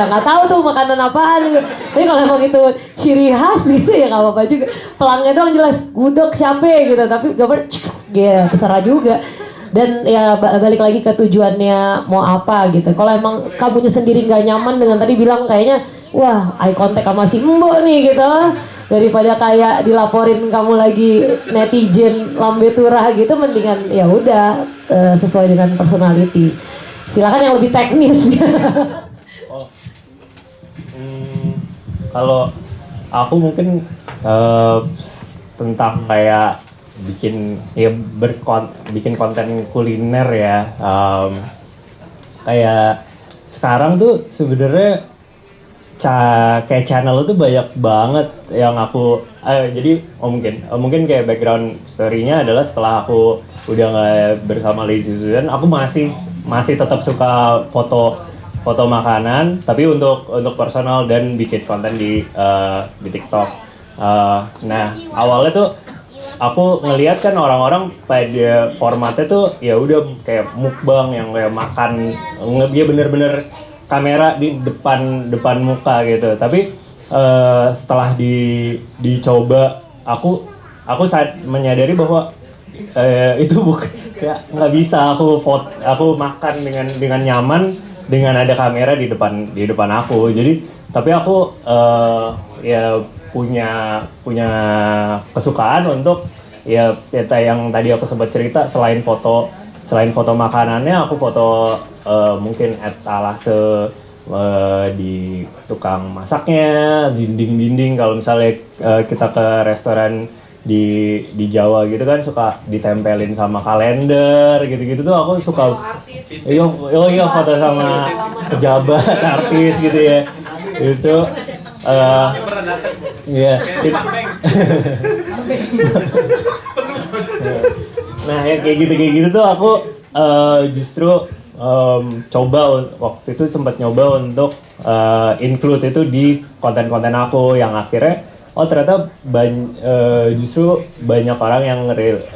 nggak tahu tuh makanan apaan gitu. Tapi kalau emang itu ciri khas gitu ya nggak apa-apa juga. Pelangnya doang jelas gudeg siapa gitu, tapi gambar ya terserah juga. Dan ya balik lagi ke tujuannya mau apa gitu. Kalau emang kamunya sendiri nggak nyaman dengan tadi bilang kayaknya wah eye contact sama si Mbok nih gitu, daripada kayak dilaporin kamu lagi netizen lambe turah gitu, mendingan ya udah sesuai dengan personality. Silakan yang lebih teknis. Kalau aku mungkin tentang kayak bikin konten kuliner ya, kayak sekarang tuh sebenarnya kayak channel itu banyak banget yang aku jadi mungkin kayak background story-nya adalah setelah aku udah nggak bersama Lazy Susan, aku masih tetap suka foto makanan, tapi untuk personal dan bikin konten di TikTok. Nah awalnya tuh aku ngelihat kan orang-orang pada formatnya tuh ya udah kayak mukbang yang kayak makan, dia bener-bener kamera di depan muka gitu. Tapi setelah dicoba, aku saat menyadari bahwa itu bukan nggak bisa aku makan dengan nyaman dengan ada kamera di depan aku. Jadi tapi aku ya punya kesukaan untuk ya yang tadi aku sempat cerita, selain foto makanannya, aku foto mungkin etalase di tukang masaknya, dinding kalau misalnya kita ke restoran di Jawa gitu kan suka ditempelin sama kalender gitu tuh aku suka. Iya foto sama pejabat, artis gitu ya. Itu iya. Nah ya kayak gitu tuh aku justru coba waktu itu sempat nyoba untuk include itu di konten-konten aku yang akhirnya ternyata justru banyak orang yang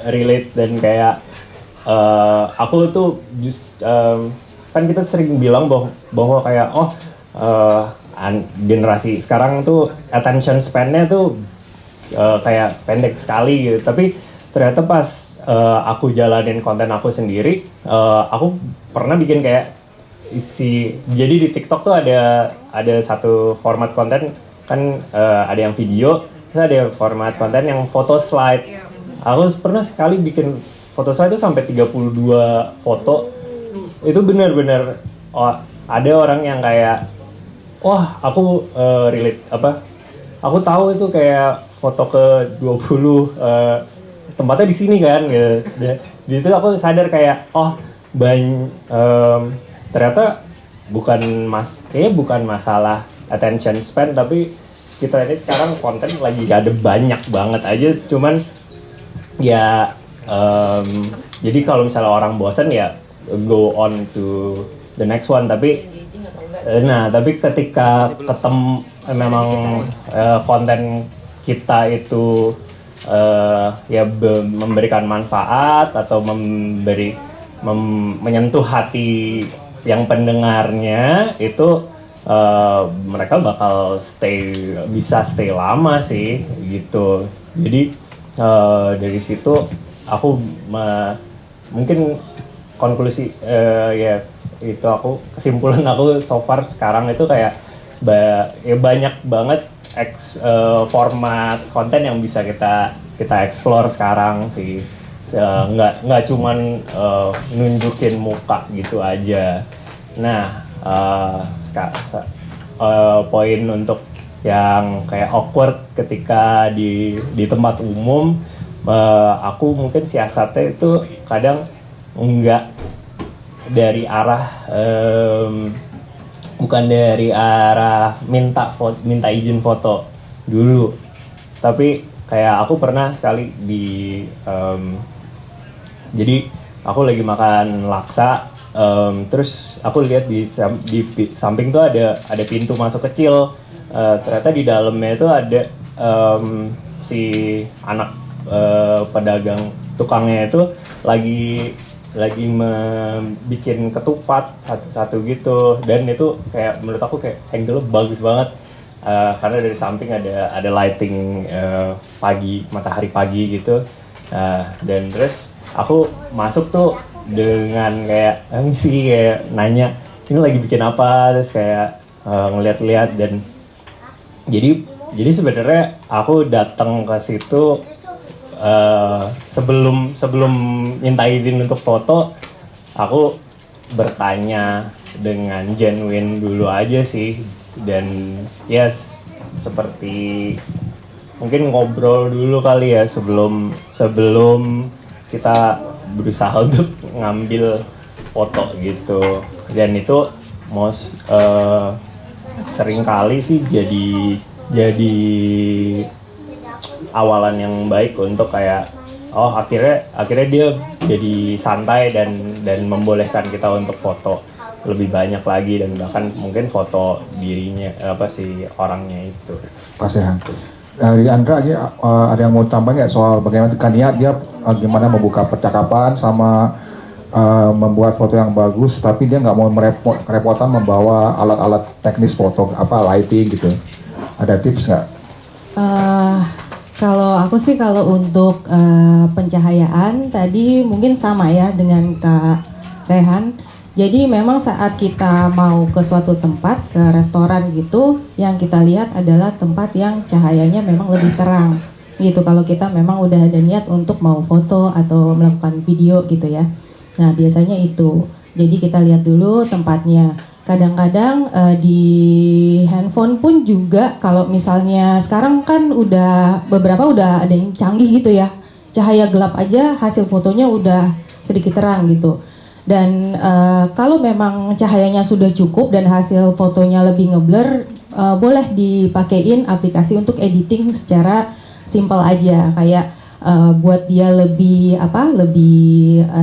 relate dan kayak aku tuh kan kita sering bilang bahwa kayak generasi sekarang tuh attention span-nya tuh kayak pendek sekali gitu. Tapi ternyata pas aku jalanin konten aku sendiri, aku pernah bikin kayak jadi di TikTok tuh ada satu format konten kan, ada yang video, terus ada format konten yang foto slide. Aku pernah sekali bikin foto slide itu sampai 32 foto. Itu benar-benar ada orang yang kayak aku relate aku tahu itu kayak foto ke 20 tempatnya di sini kan gitu. Di situ aku sadar kayak ternyata kayaknya bukan masalah attention span, tapi kita ini sekarang konten lagi ada banyak banget aja, cuman ya jadi kalau misalnya orang bosan ya go on to the next one, tapi ketika ketemu memang konten kita itu memberikan manfaat atau menyentuh hati yang pendengarnya, itu mereka bakal bisa stay lama sih gitu. Jadi dari situ aku mungkin konklusi itu kesimpulan aku so far sekarang itu kayak banyak banget format konten yang bisa kita explore sekarang sih. Nggak cuman nunjukin muka gitu aja. Nah, poin untuk yang kayak awkward ketika di tempat umum, aku mungkin siasatnya itu kadang enggak dari arah bukan dari arah minta izin foto dulu, tapi kayak aku pernah sekali jadi aku lagi makan laksa, terus aku lihat di samping tuh ada pintu masuk kecil, ternyata di dalamnya itu ada si anak pedagang tukangnya itu lagi bikin ketupat satu-satu gitu, dan itu kayak menurut aku kayak angle bagus banget, karena dari samping ada lighting matahari pagi gitu, dan terus aku masuk tuh dengan kayak nanya ini lagi bikin apa, terus kayak ngeliat-liat, dan jadi sebenarnya aku datang ke situ sebelum minta izin untuk foto, aku bertanya dengan genuine dulu aja sih, dan seperti mungkin ngobrol dulu kali ya sebelum kita berusaha untuk ngambil foto gitu, dan itu sering kali sih jadi awalan yang baik untuk kayak akhirnya dia jadi santai dan membolehkan kita untuk foto lebih banyak lagi, dan bahkan mungkin foto dirinya orangnya itu. Kasih dari Andra aja, ada yang mau tambah nggak soal bagaimana kan dia gimana membuka percakapan sama membuat foto yang bagus, tapi dia nggak mau kerepotan membawa alat-alat teknis foto lighting gitu. Ada tips nggak? Kalau aku sih kalau untuk pencahayaan tadi mungkin sama ya dengan Kak Rehan. Jadi memang saat kita mau ke suatu tempat, ke restoran gitu, yang kita lihat adalah tempat yang cahayanya memang lebih terang gitu. Kalau kita memang udah ada niat untuk mau foto atau melakukan video gitu ya. Nah biasanya itu. Jadi kita lihat dulu tempatnya. Kadang-kadang di handphone pun juga, kalau misalnya sekarang kan beberapa udah ada yang canggih gitu ya, cahaya gelap aja hasil fotonya udah sedikit terang gitu. Dan kalau memang cahayanya sudah cukup dan hasil fotonya lebih ngeblur, boleh dipakein aplikasi untuk editing secara simple aja, kayak buat dia lebih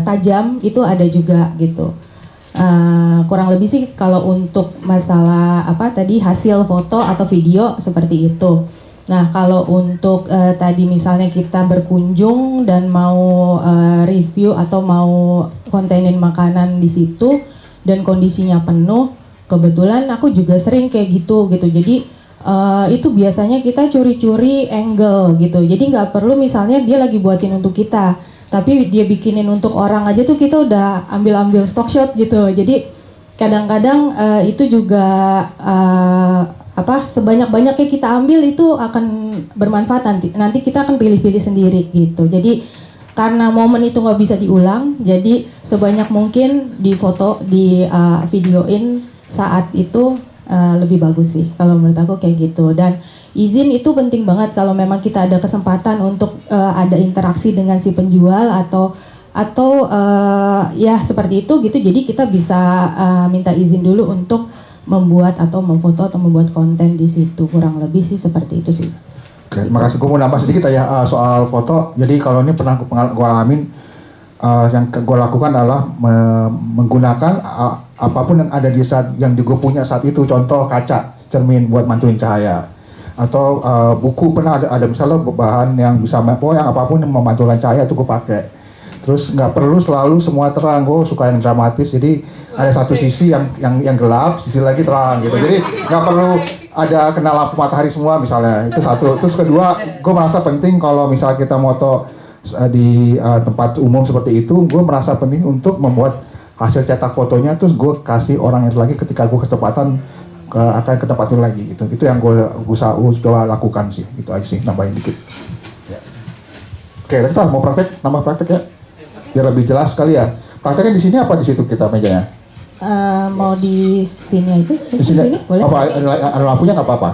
tajam itu ada juga gitu. Kurang lebih sih kalau untuk masalah hasil foto atau video seperti itu. Nah kalau untuk tadi misalnya kita berkunjung dan mau review atau mau kontenin makanan di situ dan kondisinya penuh, kebetulan aku juga sering kayak gitu. Jadi itu biasanya kita curi-curi angle gitu. Jadi nggak perlu misalnya dia lagi buatin untuk kita, tapi dia bikinin untuk orang aja tuh kita udah ambil stock shot gitu. Jadi kadang-kadang itu juga sebanyak-banyaknya kita ambil itu akan bermanfaat nanti kita akan pilih-pilih sendiri gitu. Jadi karena momen itu nggak bisa diulang, jadi sebanyak mungkin di videoin saat itu lebih bagus sih kalau menurut aku kayak gitu. Dan izin itu penting banget kalau memang kita ada kesempatan untuk ada interaksi dengan si penjual atau atau ya seperti itu gitu. Jadi kita bisa minta izin dulu untuk membuat atau memfoto atau membuat konten di situ, kurang lebih sih seperti itu sih. Oke, makasih. Gue mau nambah sedikit ya soal foto. Jadi kalau ini pernah gue alamin, yang gue lakukan adalah menggunakan apapun yang ada di saat yang gue punya saat itu. Contoh kaca, cermin buat mantuin cahaya, atau buku pernah ada misalnya bahan yang bisa yang apapun yang memantulkan cahaya itu gue pakai. Terus nggak perlu selalu semua terang, gue suka yang dramatis, jadi ada satu sisi yang gelap, sisi lagi terang gitu. Jadi nggak perlu ada kena lampu matahari semua misalnya, itu satu. Terus kedua, gue merasa penting kalau misalnya kita moto di tempat umum seperti itu, gue merasa penting untuk membuat hasil cetak fotonya, terus gue kasih orang itu lagi ketika gue kecepatan akan ke tempat itu lagi gitu. Itu yang gue coba lakukan sih, itu aja sih, nambahin dikit. Ya. Oke, kita mau praktek, nambah praktek ya. Biar lebih jelas sekali ya. Prakteknya di sini apa di situ kita mejanya? Mau di sini aja? Di sini boleh? Apa ada lampunya nggak apa-apa?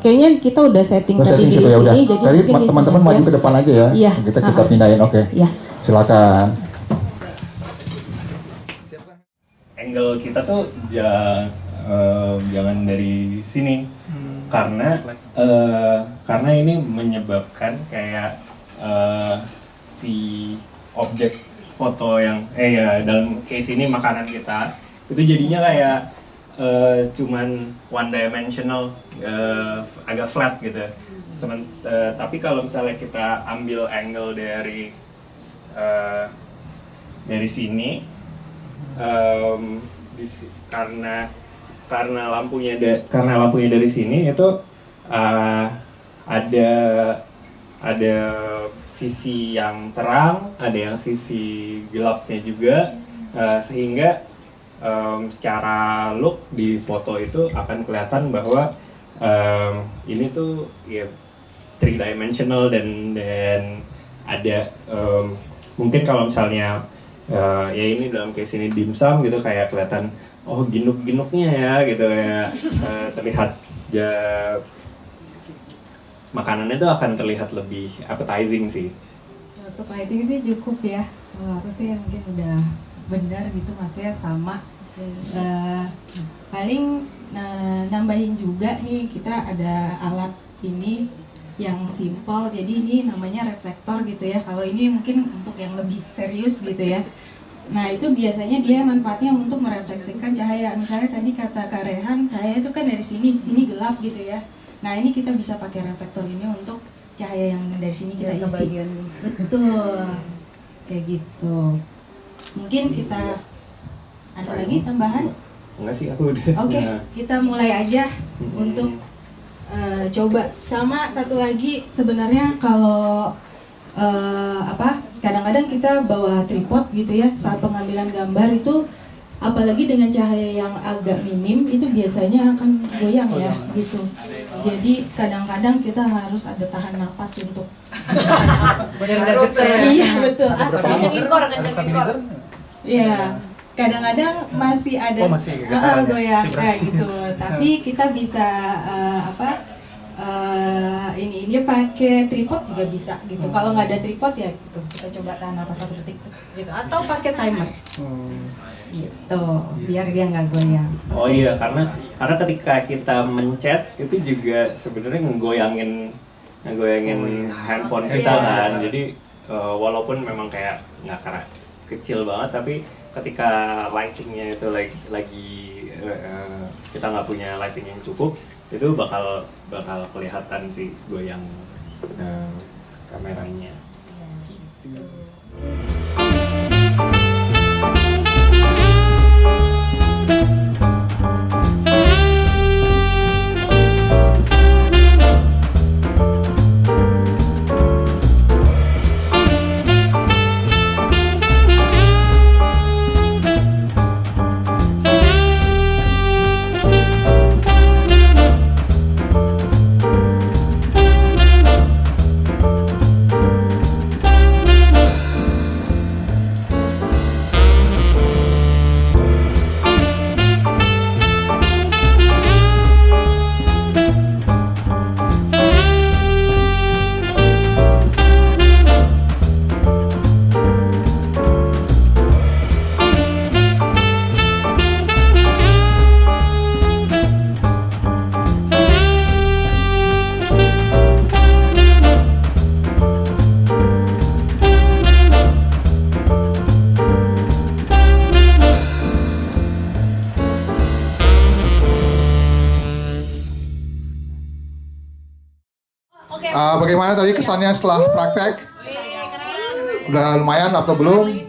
Kayaknya kita udah setting tadi di situ, ya udah. sini. Jadi teman-teman maju ke depan aja ya. Iya. Kita pindahin, oke. Iya. Silakan. Angle kita tuh jangan dari sini, karena ini menyebabkan kayak si objek foto yang dalam case ini makanan kita itu jadinya kayak cuman one dimensional, agak flat gitu. Tapi kalau misalnya kita ambil angle dari sini, karena lampunya dari sini itu ada sisi yang terang, ada yang sisi gelapnya juga, sehingga secara look di foto itu akan kelihatan bahwa ini tuh ya 3 dimensional dan ada mungkin kalau misalnya ya ini dalam case ini dimsum gitu, kayak kelihatan ginuk-ginuknya ya gitu ya, terlihat makanannya tuh akan terlihat lebih appetizing sih. Untuk lighting sih cukup ya. Aku sih mungkin udah benar gitu, maksudnya sama. Paling nambahin juga nih, kita ada alat ini yang simple, jadi ini namanya reflektor gitu ya. Kalau ini mungkin untuk yang lebih serius gitu ya. Nah itu biasanya dia manfaatnya untuk merefleksikan cahaya. Misalnya tadi kata Kak Rehan, cahaya itu kan dari sini gelap gitu ya. Nah ini kita bisa pakai reflektor ini untuk cahaya yang dari sini kita isi. Betul, kayak gitu. Mungkin kita ada lagi tambahan? Enggak sih, aku udah. Oke, kita mulai aja untuk coba. Sama satu lagi, sebenarnya kalau kadang-kadang kita bawa tripod gitu ya saat pengambilan gambar itu, apalagi dengan cahaya yang agak minim itu biasanya akan goyang ya gitu. Jadi kadang-kadang kita harus ada tahan nafas untuk iya betul. Iya, kadang-kadang masih ada goyang kayak gitu. Tapi kita bisa ini pakai tripod juga bisa gitu. Kalau nggak ada tripod ya gitu, kita coba tahan nafas 1 detik gitu. Atau pakai timer. Gitu, biar dia nggak goyang. Oh iya, karena ketika kita mencet itu juga sebenarnya ngegoyangin handphone kita kan. Jadi walaupun memang kayak nggak kecil banget, tapi ketika lightingnya itu lagi kita nggak punya lighting yang cukup, itu bakal kelihatan sih goyang kameranya. Bagaimana tadi kesannya setelah praktek? Udah lumayan atau belum?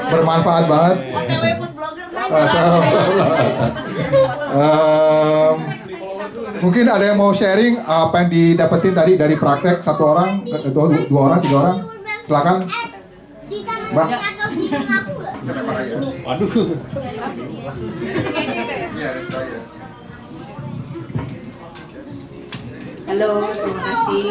Bermanfaat banget. OTW food blogger. Mungkin ada yang mau sharing apa yang didapetin tadi dari praktek, satu orang, dua orang, tiga orang? Silakan. Mbak. Waduh. Halo, terima kasih.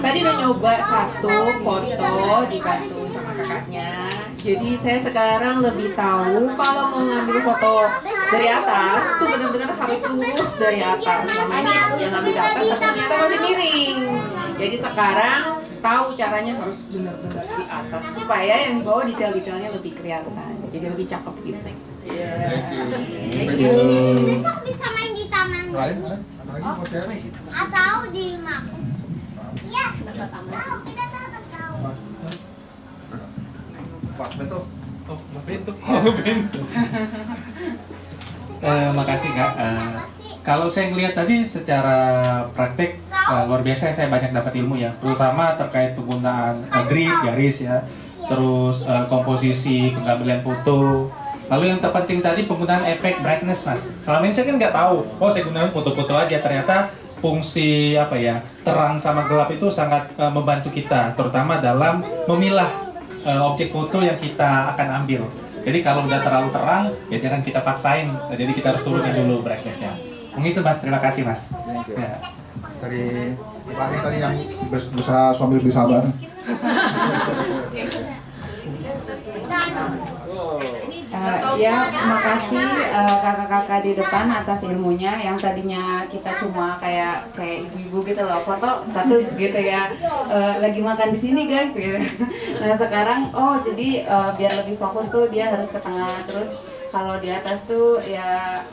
Tadi udah nyoba satu foto dibantu sama kakaknya. Jadi saya sekarang lebih tahu kalau mau ngambil foto dari atas itu benar-benar harus lurus dari atas. Selama ini yang ngambil dari atas tapi ternyata masih miring. Jadi sekarang tahu caranya harus benar-benar di atas supaya yang di bawah detail-detailnya lebih kelihatan. Jadi lebih cakep gitu. Thank you. Besok bisa main di taman. Lain, apa lagi mau share? Atau di rumah. Yes. Tahu, kita tahu. Pak Beto. Oh, bentuk. Makasih Kak. Kalau saya ngelihat tadi secara praktek luar biasa, saya banyak dapat ilmu ya, terutama terkait penggunaan grid, garis ya, terus komposisi, pengambilan foto. Lalu yang terpenting tadi penggunaan efek brightness, Mas. Selama ini saya kan nggak tahu, saya gunakan foto-foto aja, ternyata fungsi apa ya, terang sama gelap itu sangat membantu kita, terutama dalam memilah objek foto yang kita akan ambil. Jadi kalau udah terlalu terang, ya jangan kita paksain. Jadi kita harus turunin dulu brightness-nya. Mungkin itu Mas, terima kasih Mas. Ya. Dari Pak tadi yang berusaha suami lebih sabar. Ya, makasih kakak-kakak di depan atas ilmunya yang tadinya kita cuma kayak ibu-ibu gitu loh, foto status gitu ya, lagi makan di sini guys gitu. Nah sekarang jadi biar lebih fokus tuh dia harus ke tengah, terus kalau di atas tuh ya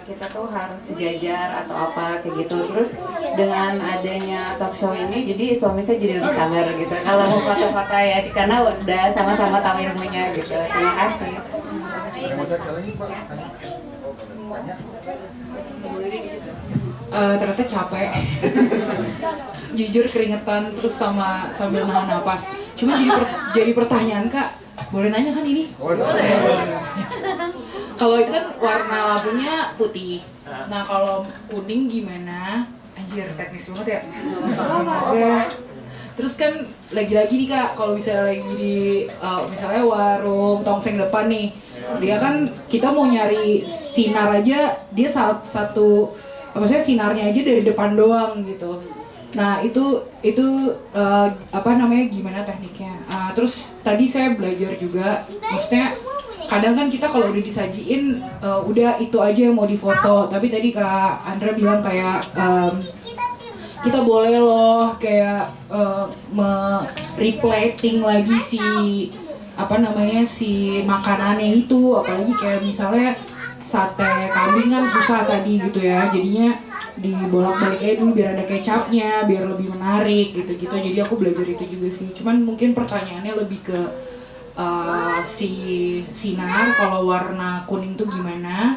kita tuh harus sejajar atau apa kayak gitu. Terus dengan adanya talk show ini jadi suami saya jadi lebih sabar gitu kalau mau foto-foto ya, karena udah sama-sama tahu ilmunya gitu. Terima kasih. Ternyata capek. Jujur keringetan terus sambil nahan napas. Cuma jadi pertanyaan Kak, boleh nanya kan ini? Boleh. Kalau itu kan warna lampunya putih. Nah kalau kuning gimana? Anjir teknis banget ya. Ya. Terus kan lagi-lagi nih Kak, kalau misalnya lagi di misalnya warung tongseng depan nih, dia kan kita mau nyari sinar aja, dia satu maksudnya sinarnya aja dari depan doang gitu. Nah itu gimana tekniknya? Terus tadi saya belajar juga, maksudnya kadang kan kita kalau udah disajiin udah itu aja yang mau difoto, tapi tadi Kak Andra bilang kayak kita boleh loh kayak me-replating lagi si makanannya itu, apalagi kayak misalnya sate kambing kan susah tadi gitu ya, jadinya dibolak-balik aja dulu biar ada kecapnya, biar lebih menarik gitu-gitu. Jadi aku belajar itu juga sih, cuman mungkin pertanyaannya lebih ke si sinar kalau warna kuning tuh gimana,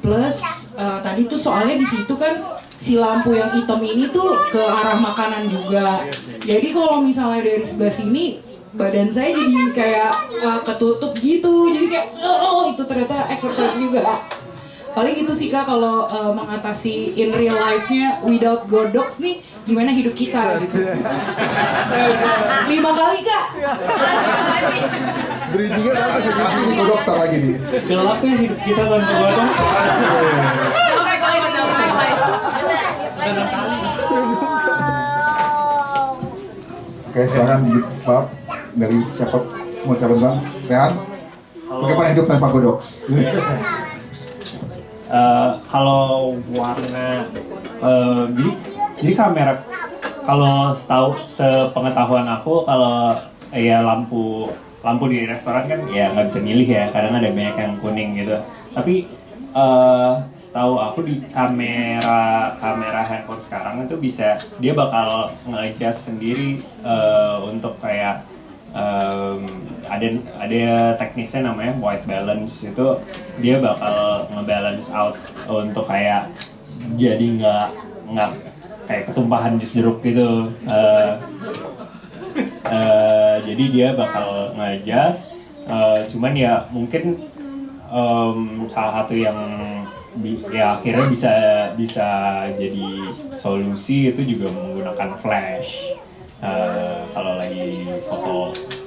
plus tadi tuh soalnya di situ kan si lampu yang hitam ini tuh ke arah makanan juga. Jadi kalau misalnya dari sebelah sini badan saya jadi kayak ketutup gitu. Jadi kayak itu ternyata exercise juga. Paling gitu sih Kak kalau mengatasi in real life-nya without godox nih, gimana hidup kita gitu. 5 kali Kak. Bridging-nya kasih godox lagi nih. Gelapnya hidup kita tanpa godox. Oke, silakan Pak, dari siapa mau calon Bang? Rehan, bagaimana hidup tanpa godox? Kalau warna, jadi kamera, kalau sepengetahuan aku, kalau ya lampu di restoran kan ya nggak bisa milih ya, kadang ada banyak yang kuning gitu. Tapi setahu aku di kamera handphone sekarang itu bisa, dia bakal nge-adjust sendiri untuk kayak ada teknisnya namanya white balance, itu dia bakal nge-balance out untuk kayak jadi nggak kayak ketumpahan jus jeruk gitu. Jadi dia bakal nge-adjust, cuman ya mungkin salah satu yang ya akhirnya bisa jadi solusi itu juga menggunakan flash kalau lagi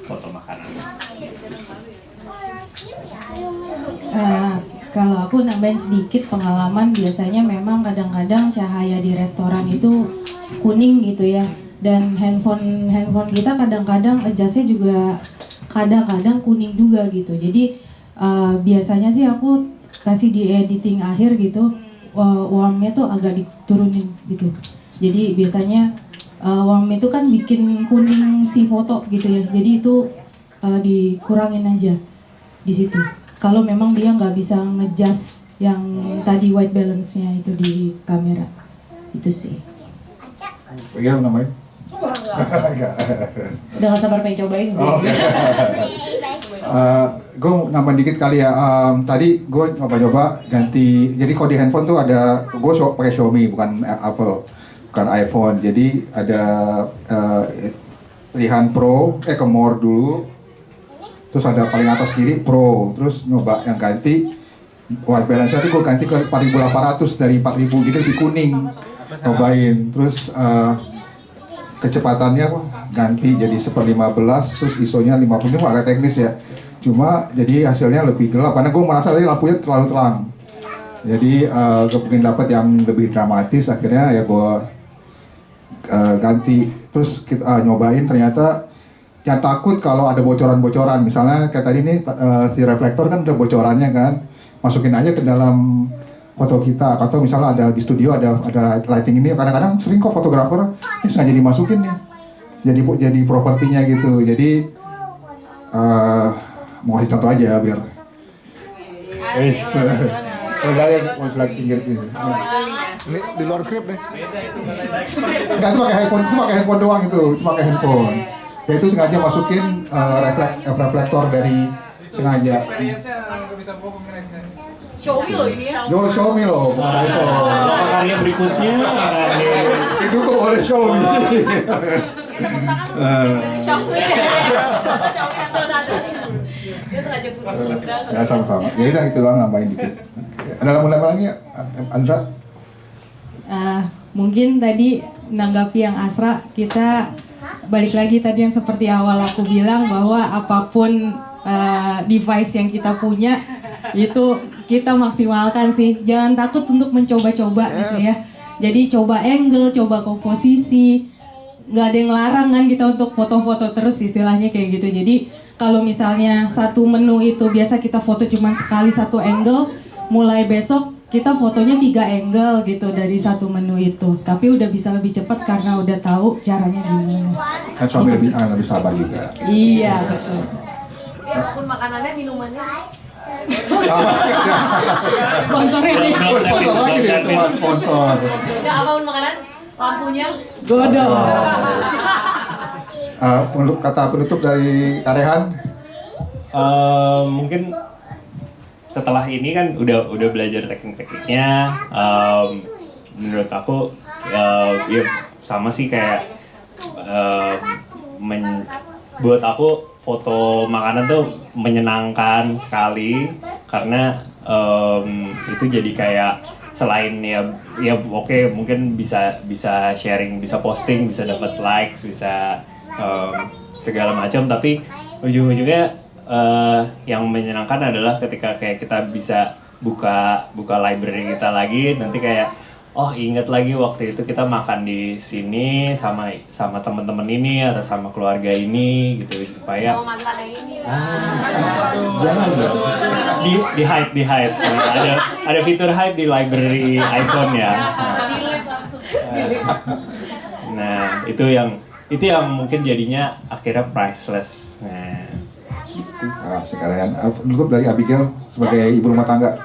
foto makanan. Kalau aku nambahin sedikit pengalaman, biasanya memang kadang-kadang cahaya di restoran itu kuning gitu ya, dan handphone kita kadang-kadang adjustnya juga kadang-kadang kuning juga gitu. Jadi biasanya sih aku kasih di editing akhir gitu, warmnya tuh agak diturunin gitu. Jadi biasanya warm itu kan bikin kuning si foto gitu ya, jadi itu dikurangin aja di situ. Kalau memang dia nggak bisa ngejust yang tadi white balance-nya itu di kamera, itu sih. Iya namanya? Enggak. Udah gak sabar pengen cobain sih. Gue nambah dikit kali ya. Tadi gue coba ganti. Jadi kalau di handphone tuh ada, gue pakai Xiaomi bukan Apple, bukan iPhone. Jadi ada pilihan Pro, ke More dulu. Terus ada paling atas kiri Pro, terus nyoba yang ganti white balance tadi gue ganti ke 4800 dari 4000, jadi lebih kuning. Cobain, terus kecepatannya ganti jadi 1/15, terus ISO-nya 50, ini agak teknis ya. Cuma jadi hasilnya lebih gelap karena gue merasa tadi lampunya terlalu terang. Jadi gue pengen dapat yang lebih dramatis, akhirnya ya gue ganti. Terus kita nyobain, ternyata jangan takut kalau ada bocoran-bocoran. Misalnya kayak tadi nih si reflektor kan ada bocorannya kan, masukin aja ke dalam foto kita. Atau misalnya ada di studio ada lighting ini, kadang-kadang sering kok fotografer ini sengaja dimasukin ya, jadi propertinya gitu. Jadi mau kasih contoh aja biar lagi pinggir ini di luar skrip nih. Enggak, itu pakai handphone doang, itu pakai handphone. Ya itu sengaja masukin reflektor dari sengaja. Xiaomi loh ini ya. Yo, Xiaomi loh, bukan iPhone. Karya berikutnya didukung oleh Xiaomi. Xiaomi. Dia sengaja khusus. Ya sama-sama. Ya udah itu doang, nambahin dikit. Ada mau nambah lagi ya, Andra? Mungkin tadi menanggapi yang Asra, kita balik lagi tadi yang seperti awal aku bilang bahwa apapun device yang kita punya itu kita maksimalkan sih. Jangan takut untuk mencoba-coba gitu ya. Jadi coba angle, coba komposisi. Nggak ada yang larang kan kita untuk foto-foto terus, istilahnya kayak gitu. Jadi kalau misalnya satu menu itu biasa kita foto cuma sekali satu angle, mulai besok kita fotonya 3 angle gitu dari satu menu itu. Tapi udah bisa lebih cepat karena udah tahu caranya gimana. Kan suami lebih sabar juga. Iya, betul. Dia apapun makanannya, minumannya. Sponsornya nih. Sponsor lagi nih, cuma sponsor. Enggak, apapun makanan, lampunya godong. Penutup dari Karehan. Mungkin setelah ini kan udah belajar teknik-tekniknya, menurut aku ya sama sih kayak buat aku foto makanan tuh menyenangkan sekali karena itu jadi kayak selain ya oke, mungkin bisa sharing, bisa posting, bisa dapat likes, bisa segala macam, tapi ujung-ujungnya yang menyenangkan adalah ketika kayak kita bisa buka library kita lagi, nanti kayak oh inget lagi waktu itu kita makan di sini sama teman-teman ini atau sama keluarga ini gitu, supaya mantan yang ini. jangan di hide ada fitur hide di library iPhone ya. Nah itu yang mungkin jadinya akhirnya priceless. Nah gitu. Sekalian penutup dari Abigail sebagai ibu rumah tangga.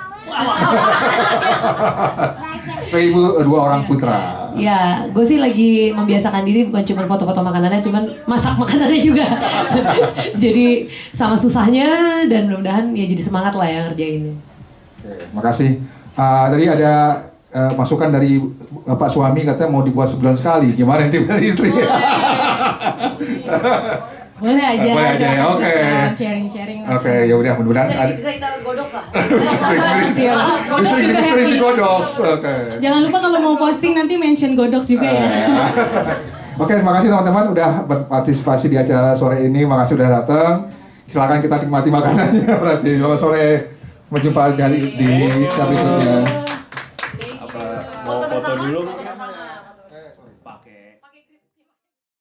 Sebagai ibu 2 orang putra. Ya, gue sih lagi membiasakan diri bukan cuma foto-foto makanannya, cuman masak makanannya juga. Jadi sama susahnya, dan mudah-mudahan ya jadi semangat lah yang ngerjainnya. Oke, makasih. Tadi ada masukan dari bapak suami katanya mau dibuat sebulan sekali. Gimana nih dari istri? Boleh aja. Boleh aja ya, oke. Sharing-sharing. Oke, ya udah mudah-mudahan Bisa kita godoks lah. istri digodoks. Oke. Jangan lupa kalau mau posting nanti mention Godox juga ya. Oke, terima kasih teman-teman udah berpartisipasi di acara sore ini. Makasih udah datang. Silakan kita nikmati makanannya berarti. Kalau sore berjumpa di acara berikutnya. Apa mau foto dulu? Pakai